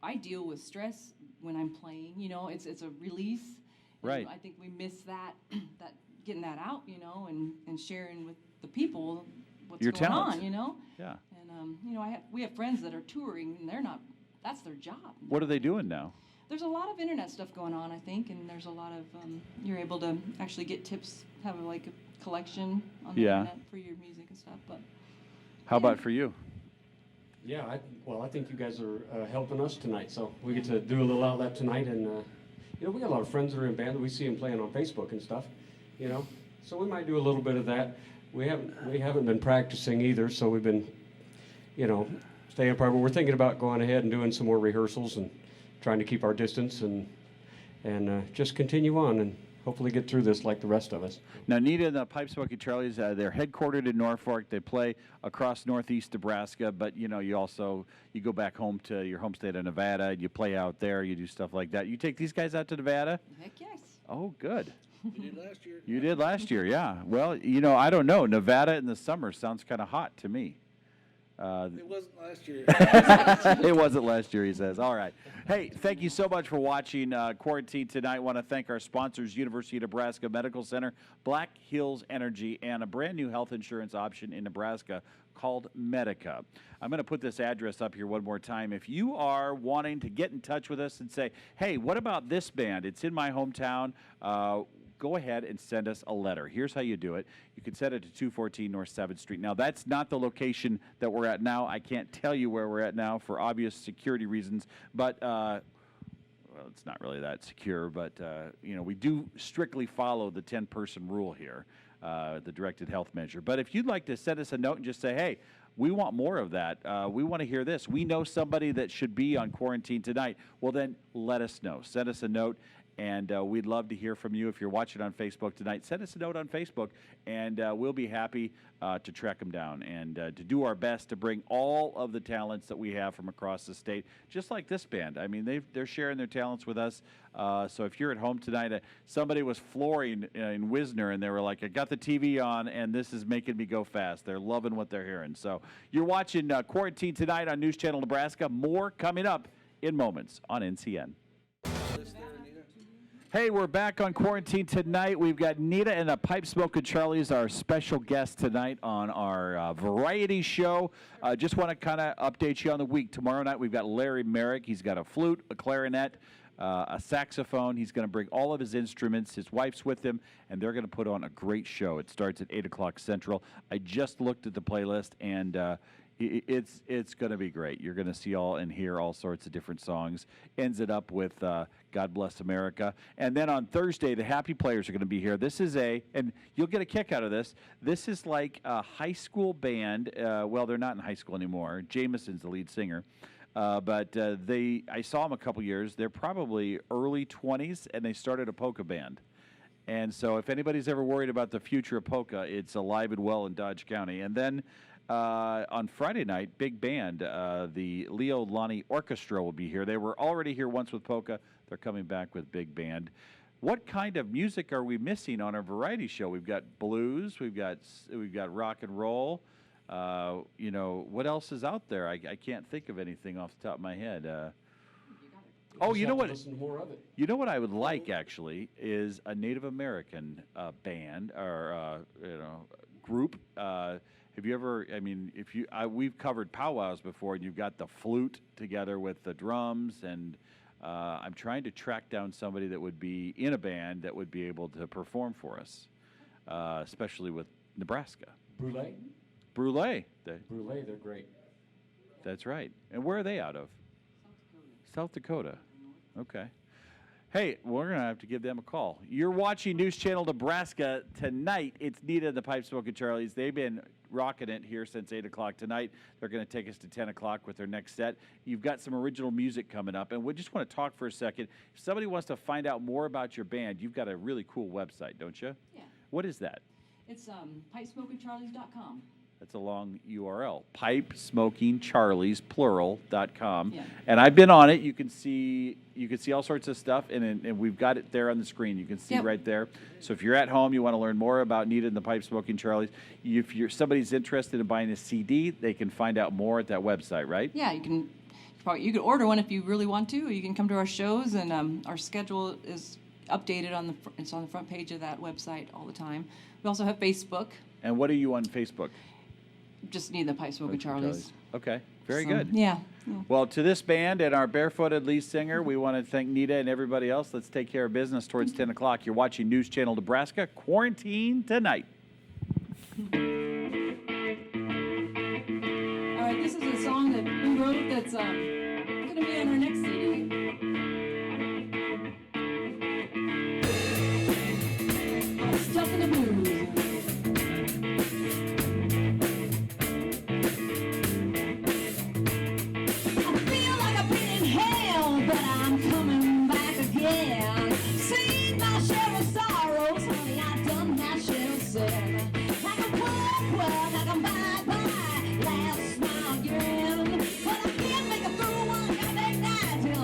I deal with stress when I'm playing, it's a release. Right. I think we miss that, getting that out, and sharing with the people what's Your going talents. on, Yeah. And, we have friends that are touring, and that's their job. What are they doing now? There's a lot of internet stuff going on, I think, and there's a lot of, you're able to actually get tips, have like a collection on the internet for your music and stuff, but. How about for you? Yeah, I think you guys are helping us tonight, so we get to do a little outlet tonight, and we got a lot of friends that are in band that we see them playing on Facebook and stuff, so we might do a little bit of that. We haven't been practicing either, so we've been, staying apart. But we're thinking about going ahead and doing some more rehearsals and trying to keep our distance and just continue on and hopefully get through this like the rest of us. Now, Nita and the Pipe Smokin' Charlies, they're headquartered in Norfolk. They play across northeast Nebraska, but, you go back home to your home state of Nevada, and you play out there, you do stuff like that. You take these guys out to Nevada? Heck yes. Oh, good. We did last year. You did last year, yeah. Well, I don't know. Nevada in the summer sounds kind of hot to me. It wasn't last year. It wasn't last year, he says. All right. Hey, thank you so much for watching Quarantine Tonight. I want to thank our sponsors, University of Nebraska Medical Center, Black Hills Energy, and a brand new health insurance option in Nebraska called Medica. I'm going to put this address up here one more time. If you are wanting to get in touch with us and say, hey, what about this band? It's in my hometown. Go ahead and send us a letter. Here's how you do it. You can send it to 214 North 7th Street. Now, that's not the location that we're at now. I can't tell you where we're at now for obvious security reasons, but well, it's not really that secure, but we do strictly follow the 10-person rule here, the directed health measure. But if you'd like to send us a note and just say, hey, we want more of that. We want to hear this. We know somebody that should be on Quarantine Tonight. Well, then let us know. Send us a note. And we'd love to hear from you. If you're watching on Facebook tonight, send us a note on Facebook, and we'll be happy to track them down and to do our best to bring all of the talents that we have from across the state, just like this band. I mean, they're sharing their talents with us. So if you're at home tonight, somebody was flooring in Wisner, and they were like, I got the TV on, and this is making me go fast. They're loving what they're hearing. So you're watching Quarantine Tonight on News Channel Nebraska. More coming up in moments on NCN. Hey, we're back on Quarantine Tonight. We've got Nita and the Pipe Smokin' Charlies, our special guest tonight on our variety show. Just want to kind of update you on the week. Tomorrow night, we've got Larry Merrick. He's got a flute, a clarinet, a saxophone. He's going to bring all of his instruments. His wife's with him, and they're going to put on a great show. It starts at 8 o'clock Central. I just looked at the playlist, and it's going to be great. You're going to see all and hear all sorts of different songs. Ends it up with God Bless America. And then on Thursday, the Happy Players are going to be here. This is and you'll get a kick out of this. This is like a high school band. Well, they're not in high school anymore. Jameson's the lead singer. But I saw them a couple years. They're probably early 20s, and they started a polka band. And so if anybody's ever worried about the future of polka, it's alive and well in Dodge County. And then On Friday night, big band, the Leo Lonnie Orchestra will be here. They were already here once with polka. They're coming back with big band. What kind of music are we missing on our variety show? We've got blues, we've got rock and roll. What else is out there? I can't think of anything off the top of my head. You know what? Listen to more of it. You know what I would like actually is a Native American band or group. Have you ever? I mean, we've covered powwows before, and you've got the flute together with the drums, and I'm trying to track down somebody that would be in a band that would be able to perform for us, especially with Nebraska. Brule? Brule. Brule, they're great. That's right. And where are they out of? South Dakota. Okay. Hey, we're going to have to give them a call. You're watching News Channel Nebraska tonight. It's Nita and the Pipe Smokin' Charlies. They've been rocking it here since 8 o'clock tonight. They're going to take us to 10 o'clock with their next set. You've got some original music coming up, and we just want to talk for a second. If somebody wants to find out more about your band, you've got a really cool website, don't you? Yeah. What is that? It's pipesmokincharlies.com. That's a long URL. Pipesmokincharlies.com. Yeah. And I've been on it. You can see all sorts of stuff, and we've got it there on the screen. You can see right there. So if you're at home, you want to learn more about Nita and the Pipe Smokin' Charlies. If somebody's interested in buying a CD, they can find out more at that website, right? Yeah, you can order one if you really want to. Or you can come to our shows, and our schedule is updated it's on the front page of that website all the time. We also have Facebook. And what are you on Facebook? Just need the Pipe Smokin' Charlies. Okay, very good. Yeah. Well, to this band and our barefooted lead singer, we want to thank Nita and everybody else. Let's take care of business towards 10 o'clock. You're watching News Channel Nebraska, Quarantine Tonight. All right, this is a song that we wrote that's going to be on our next CD. Stuck in the blues. Till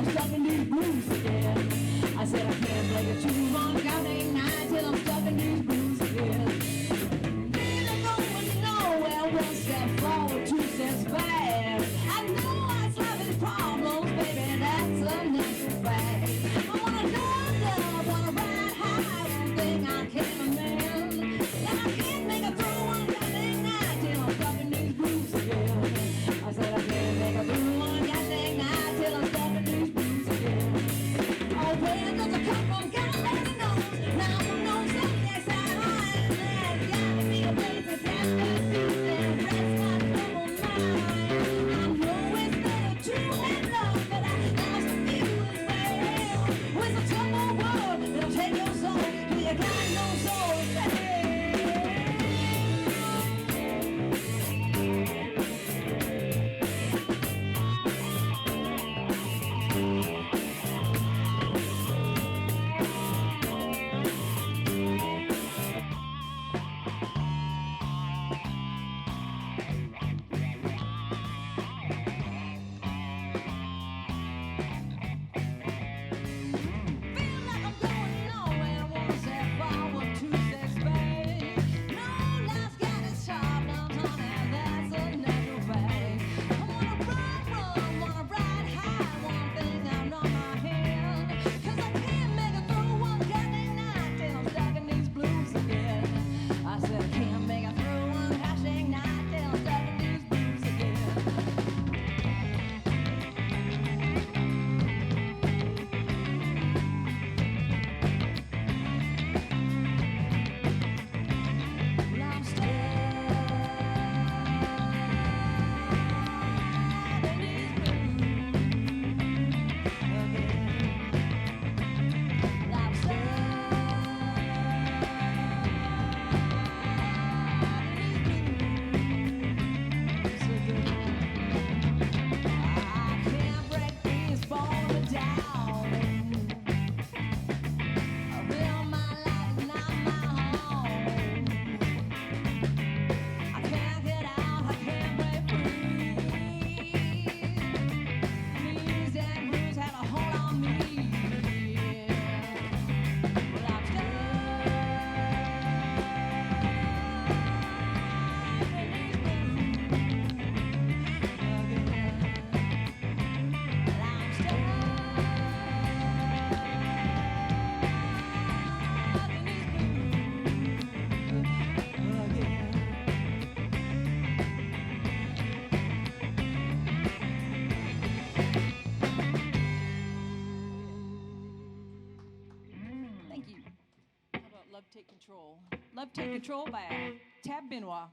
Control. Love Take Control by Tab Benoit.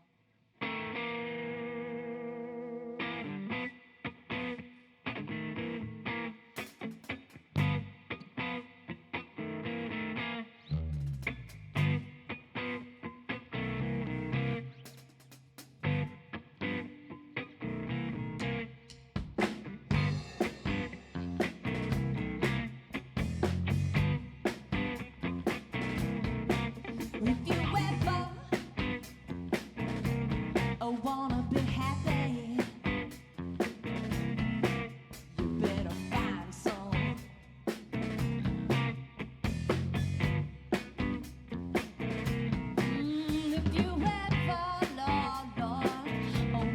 If you ever wanna be happy, you better find some. If you ever, Lord,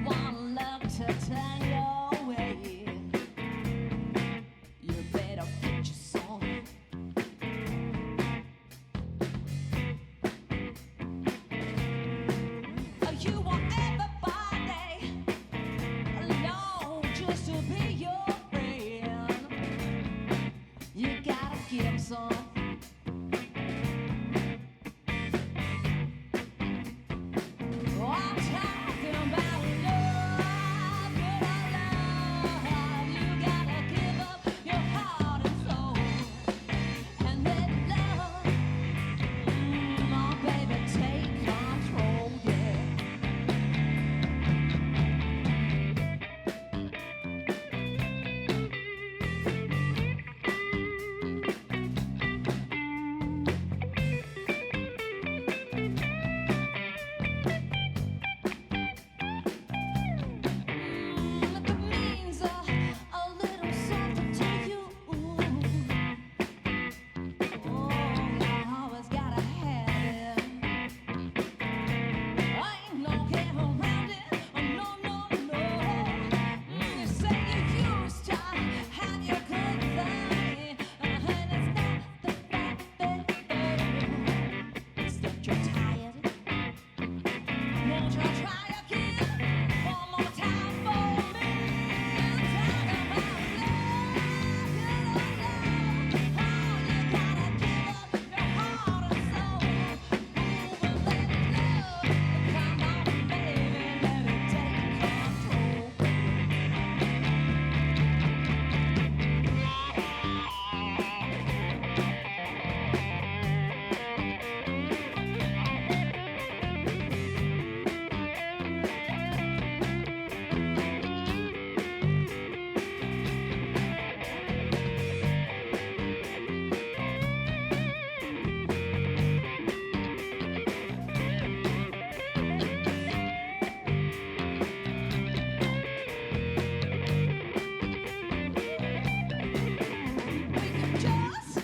want luck to turn your way, you better get your song. You want everybody alone just to be your friend. You gotta give 'em some. Oh, I'm talking about love, good love. You gotta give up your heart and soul and let love, oh baby, take control, yeah. If it means a little something to you, oh, you always gotta have it. Ain't no getting around it. Oh, no. You say you used to have your good thing, and it's not the fact that it's that you're tired. Won't you try again? One more time for me. Talk about love, good love. Oh, you gotta give up your heart and soul. Ooh, and let love come on, baby, let it take control. We can just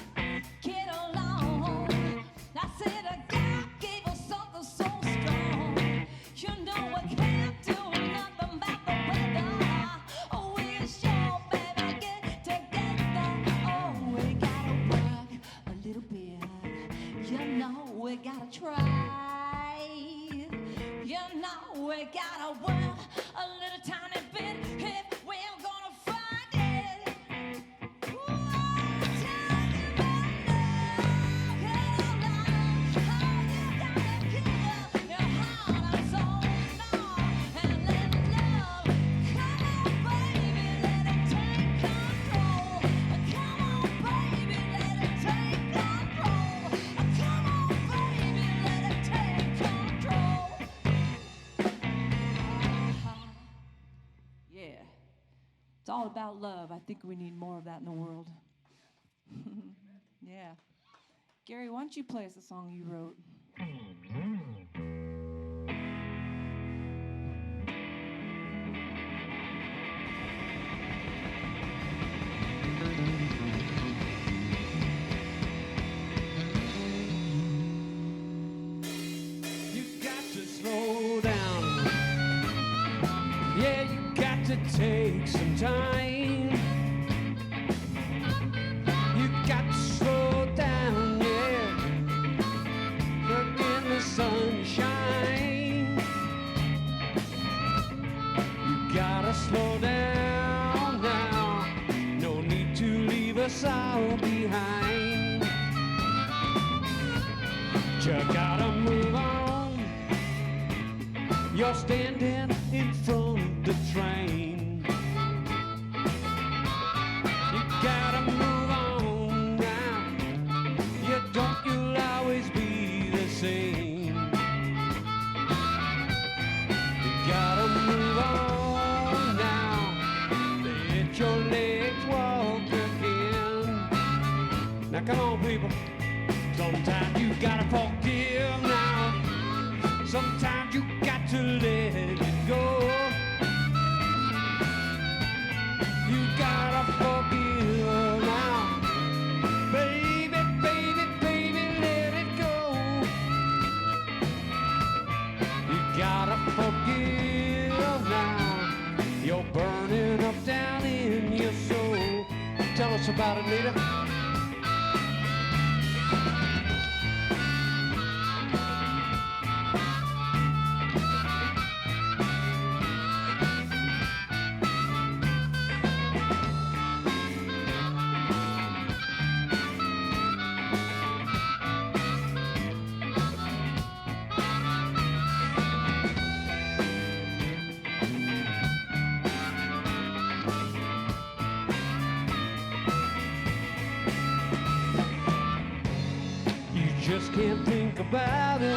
get along. I said God gave us something so strong. You know we can't do nothing about the weather. Oh, we sure better get together. Oh, we gotta work a little bit. You know we gotta try. You know we gotta work a little tiny bit if we're gonna find it. Ooh, I'm talking about love, good love. Oh, you gotta give up your heart and soul now and let love come on, baby, let it take control. Come on, baby, let it take control. Come on, baby, let it take control. Yeah. It's all about love. I think we need more of that in the world. Yeah. Gary, why don't you play us a song you wrote? You got to slow down. Yeah, you got to take some time. You got to slow down, yeah. Look in the sunshine. You gotta slow down now. No need to leave us all behind. You gotta standing in front of the train. You gotta move on now. You don't, you'll always be the same. You gotta move on now. Let your legs walk again. Now come on, people. Sometimes you gotta forgive now. Sometimes you got to let it go. You gotta forgive now. Baby, baby, baby, let it go. You gotta forgive now. You're burning up down in your soul. Tell us about it, Nita. Just can't think about it.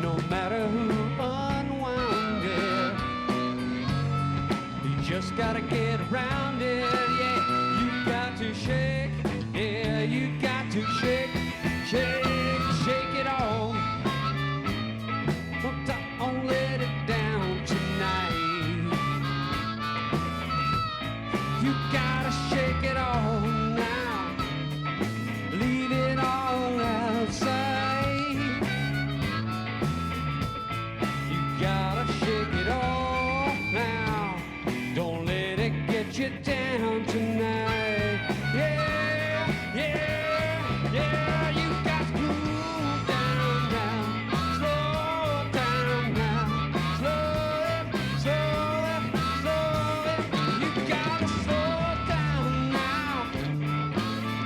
No matter who unwound it, you just gotta get around it. Yeah, you got to shake. Yeah, you got to shake, shake, shake it off. Don't let it down tonight. You gotta shake it off now. Leave it all outside. You gotta shake it off now. Don't let it get you down tonight. Yeah, yeah, yeah. You got to move down now. Slow down now. Slow it, slow it, slow it. You gotta slow down now.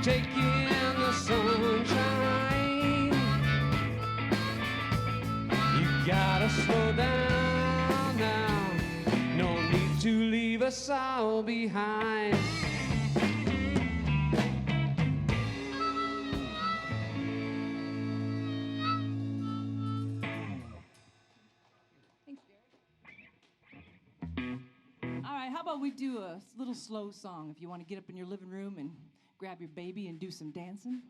Take in the sunshine. You gotta slow down now. No need to leave us all behind. Thanks, Derek. All right, how about we do a little slow song if you want to get up in your living room and grab your baby and do some dancing.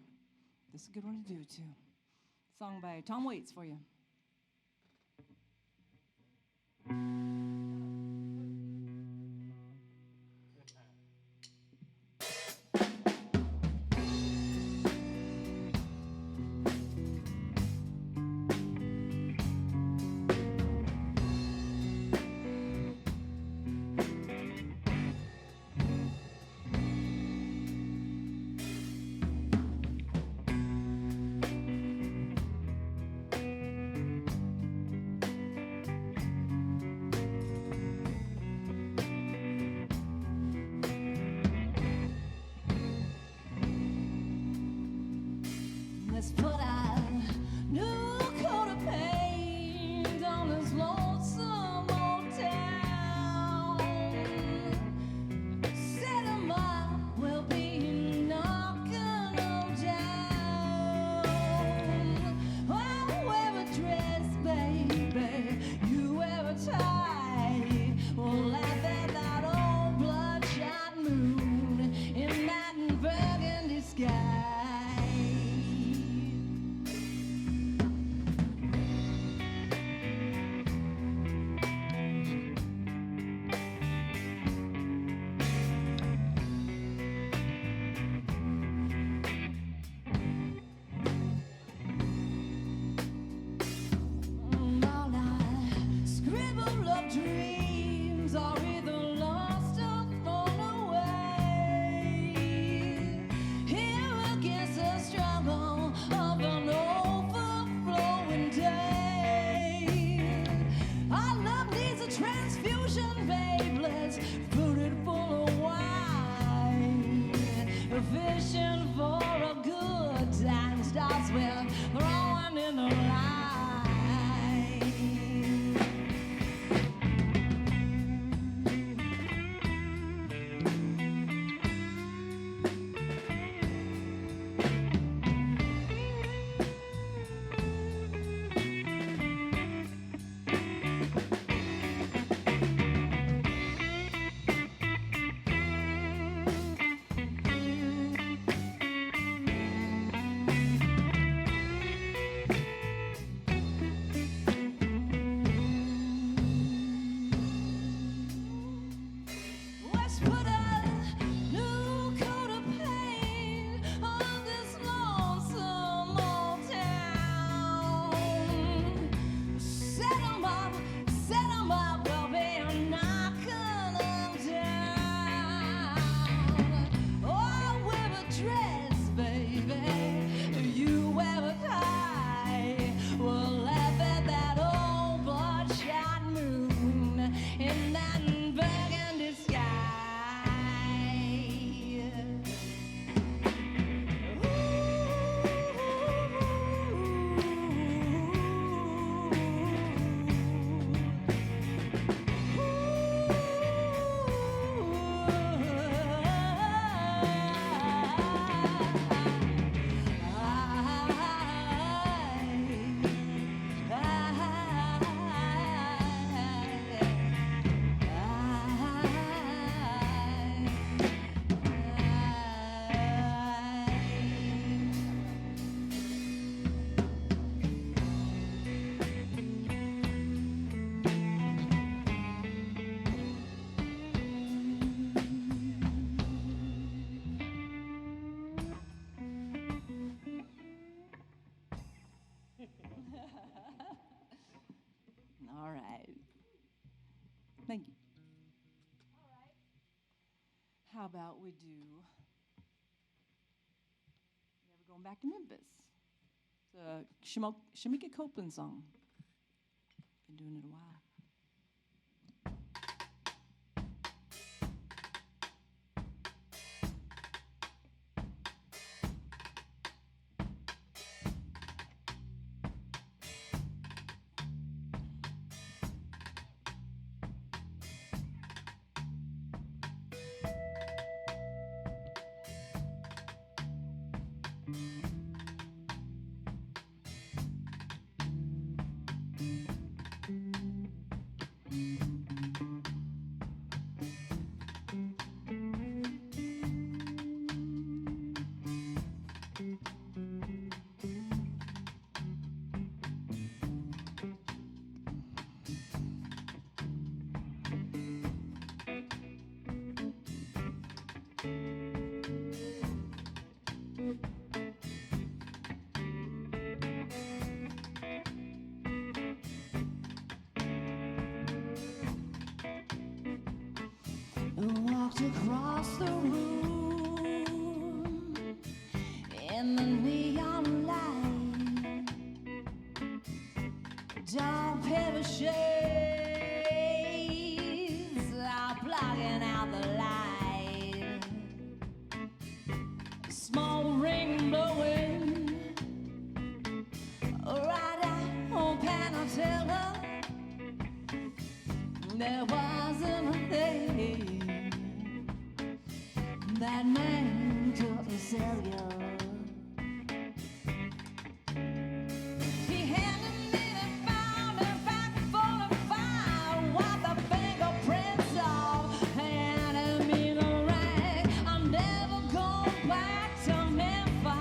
This is a good one to do, too. Song by Tom Waits for you. how about we do, yeah, we're going back to Memphis. It's a Shamika Copeland song. Been doing it a while. Walked across the room in the neon light, dark paper shades are blocking out the light, small ring blowing right out on Panatella. There wasn't a thing that man couldn't sell you. He handed me the pound and pack full of fire, wiped the fingerprints off, handed me the rag. I'm never going back to Memphis.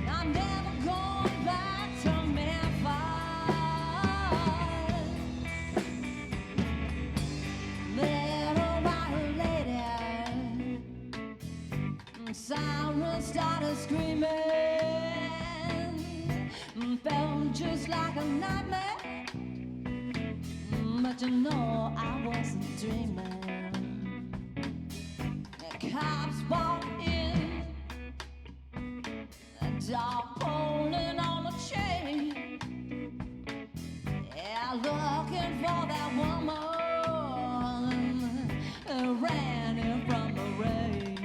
I'm never going back to Memphis. Little white lady, sirens started screaming, felt just like a nightmare, but you know I wasn't dreaming. The cops walked in, a dog pulling on a chain, yeah, looking for that woman that ran in from the rain.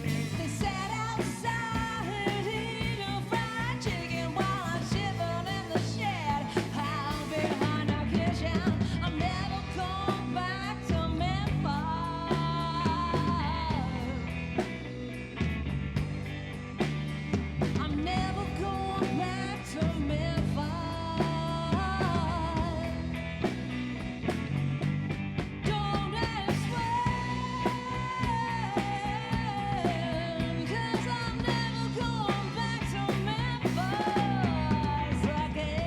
They sat outside eating fried chicken while I shivered in the shed out behind the kitchen. I'm never going back to Memphis. I'm never going back to Memphis. Don't ask when, 'cause I'm never going back to Memphis again.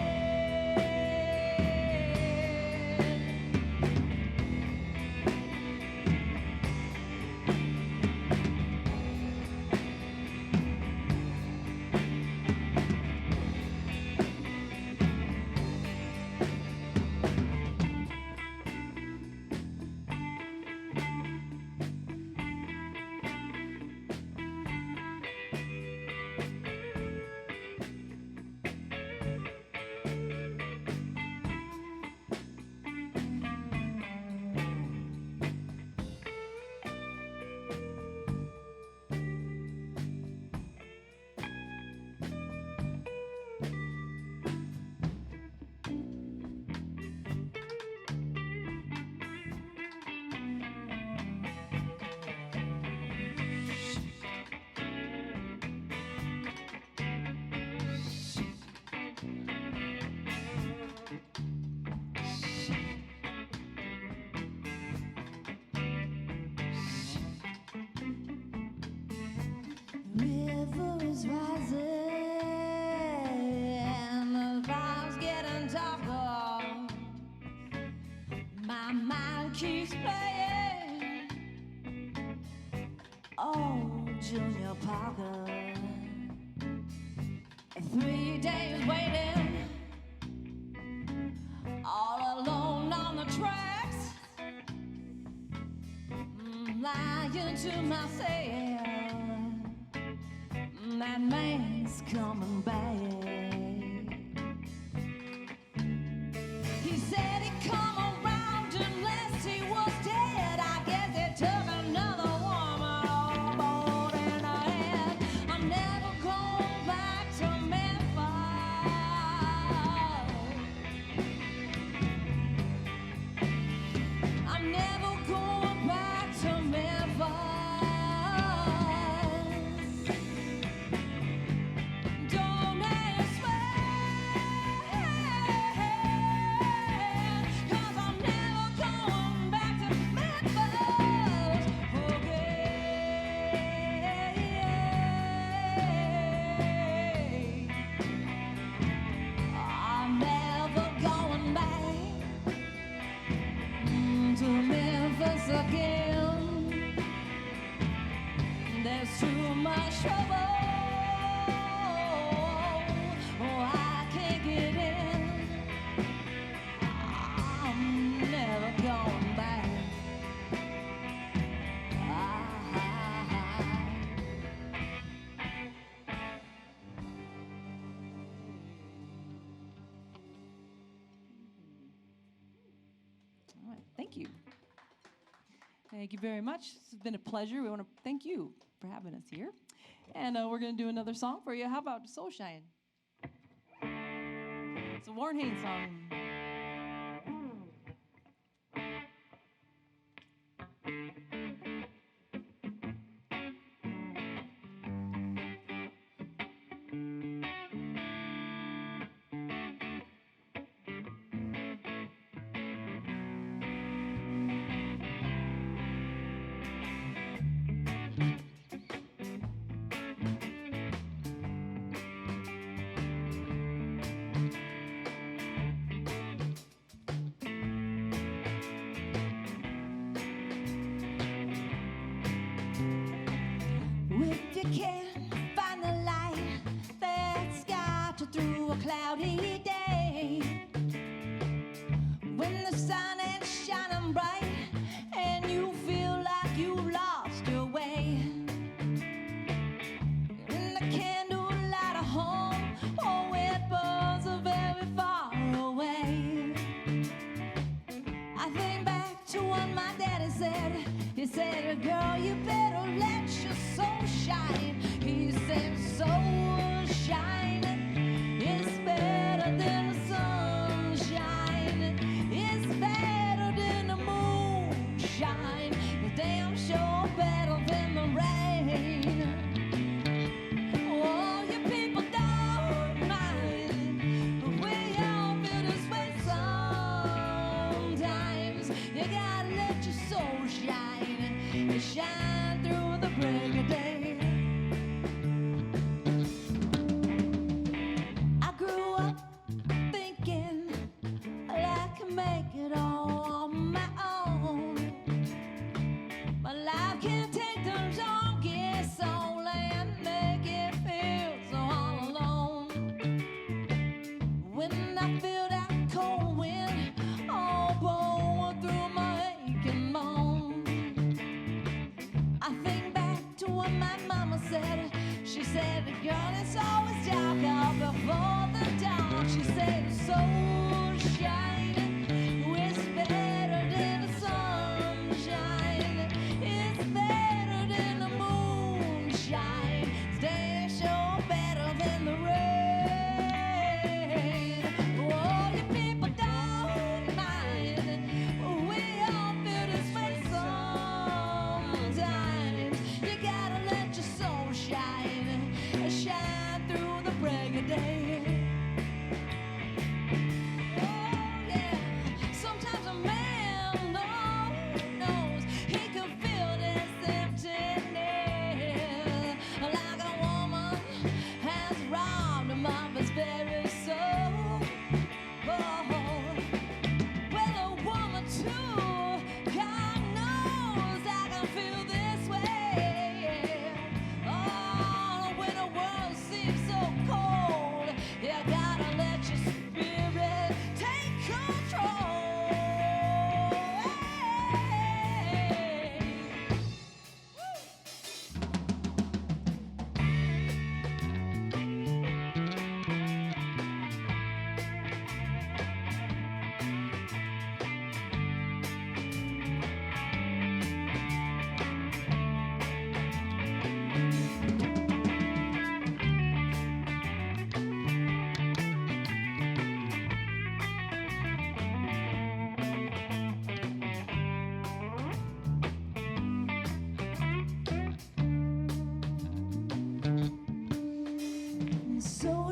River is rising, the vibe's getting darker. My mind keeps playing. Oh, Junior Parker. 3 days waiting lying to myself. That man's coming back. He said he'd come around unless he was dead. I guess it took another woman all aboard in the head. I'm never going back to Memphis. I'm never going back to Memphis. Don't ask me, 'cause I'm never going back to Memphis again. I'm never going back to Memphis again. There's too much trouble. Oh, I can't get in. I'm never going back. All right, thank you. Thank you very much. This has been a pleasure. We want to thank you for having us here. And we're going to do another song for you. How about Soul Shine? It's a Warren Haynes song. If you can't find the light that's got you through a cloudy day, when the sun ain't shining bright and you feel like you lost your way, in the candlelight of home, oh, it burns so very far away. I think back to what my daddy said. He said, girl, you better let your soul shine. He said, soul shining is better than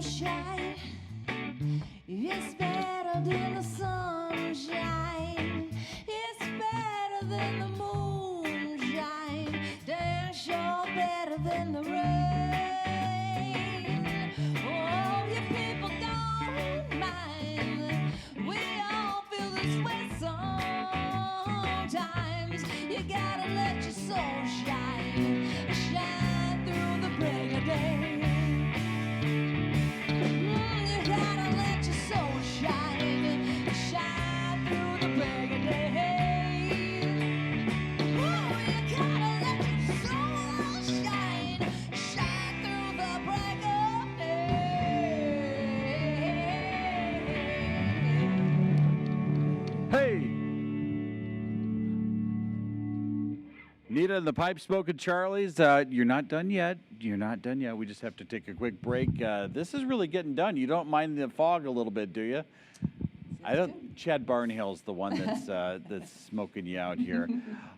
so shy. It's better than the sunshine. It's better than the moonshine. Damn sure better than the rain. Oh, you people don't mind. We all feel this way sometimes. You gotta let your soul shine. Shine through the break of day. You gotta let your soul shine. Shine through the break of day. Oh, you gotta let your soul shine. Shine through the break of day. Hey! Nita and the Pipe Smokin' Charlies, you're not done yet. You're not done yet. We just have to take a quick break. This is really getting done. You don't mind the fog a little bit, do you? I don't. Chad Barnhill's the one that's that's smoking you out here.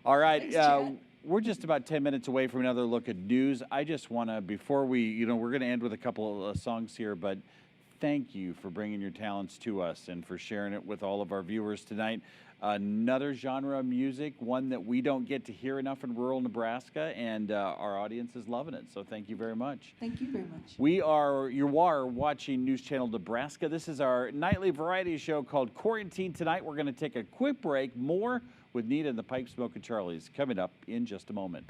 All right, Thanks, Chad. we're just about 10 minutes away from another look at news. I just want to, before we, we're going to end with a couple of songs here, but thank you for bringing your talents to us and for sharing it with all of our viewers tonight. Another genre of music, one that we don't get to hear enough in rural Nebraska, and our audience is loving it. So thank you very much. Thank you very much. You are watching News Channel Nebraska. This is our nightly variety show called Quarantine Tonight. We're going to take a quick break. More with Nita and the Pipe Smokin' Charlies coming up in just a moment.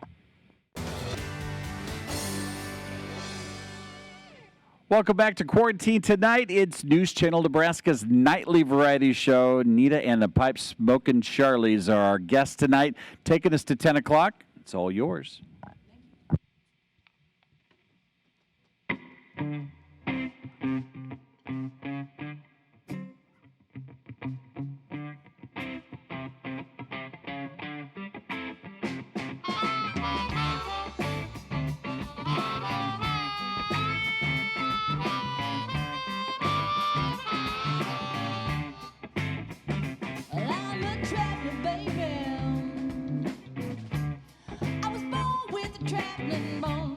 Welcome back to Quarantine Tonight. It's News Channel Nebraska's nightly variety show. Nita and the Pipe Smokin' Charlies are our guests tonight. Taking us to 10 o'clock. It's all yours. I'm a traveling baby. I was born with a traveling bone.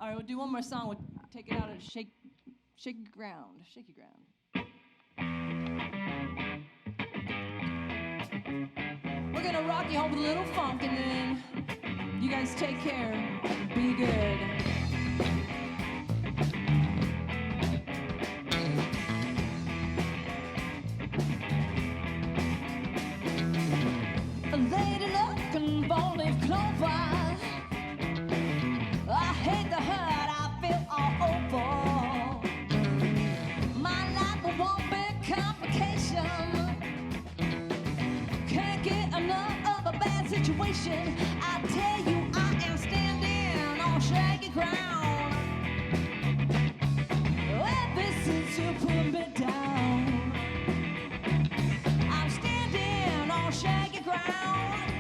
All right, we'll do one more song. We'll take it out of shaky ground. Shaky ground. We're gonna rock you home with a little funk, and then you guys take care. Be good. Lady looking for leaf clover. I hate the hurt I feel all over. My life will one big complication. Can't get enough of a bad situation. I tell you, I am standing on shaky ground. Ever since you put me down, I'm standing on shaky ground.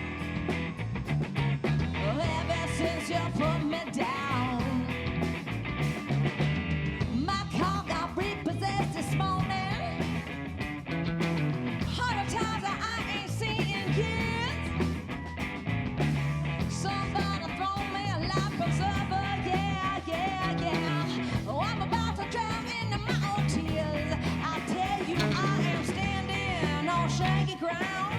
Ever since you put me down, my car got repossessed this morning. Harder times that I ain't seen in years. Somebody throw me a life preserver, yeah, yeah, yeah. Oh, I'm about to drown into my own tears. I tell you, I am standing on shaky ground.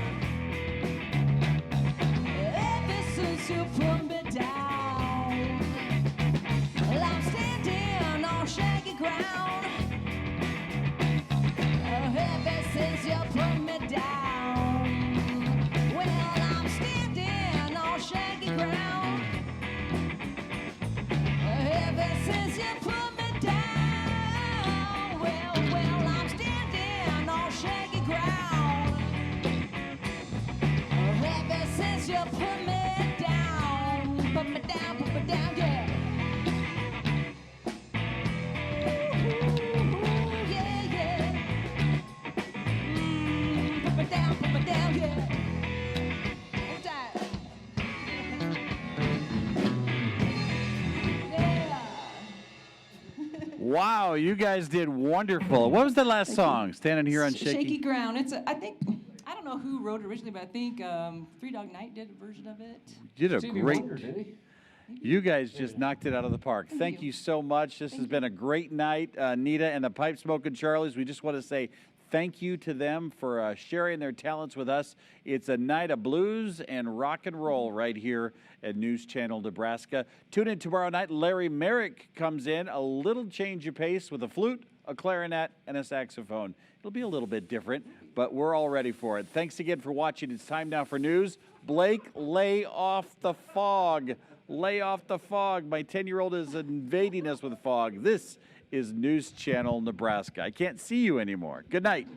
Ever since you put me down, well, I'm standing on shaky ground. Ever since you put me down, well, I'm standing on shaky ground. Ever since you put me down, well, I'm standing on shaky ground. Ever since you put me down, yeah. Ooh, yeah, yeah. Put me down, yeah. One time. Yeah. Wow, you guys did wonderful. What was the last song? Standing here on Shaky ground. I think, I don't know who wrote it originally, but I think Three Dog Night did a version of it. You did a Stevie great. Wonder, didn't he? You guys just knocked it out of the park. Thank you so much. This has been a great night. Nita and the Pipe Smokin' Charlies, we just want to say thank you to them for sharing their talents with us. It's a night of blues and rock and roll right here at News Channel Nebraska. Tune in tomorrow night. Larry Merrick comes in, a little change of pace with a flute, a clarinet, and a saxophone. It'll be a little bit different, but we're all ready for it. Thanks again for watching. It's time now for news. Blake, lay off the fog. Lay off the fog. My 10-year-old is invading us with fog. This is News Channel Nebraska. I can't see you anymore. Good night.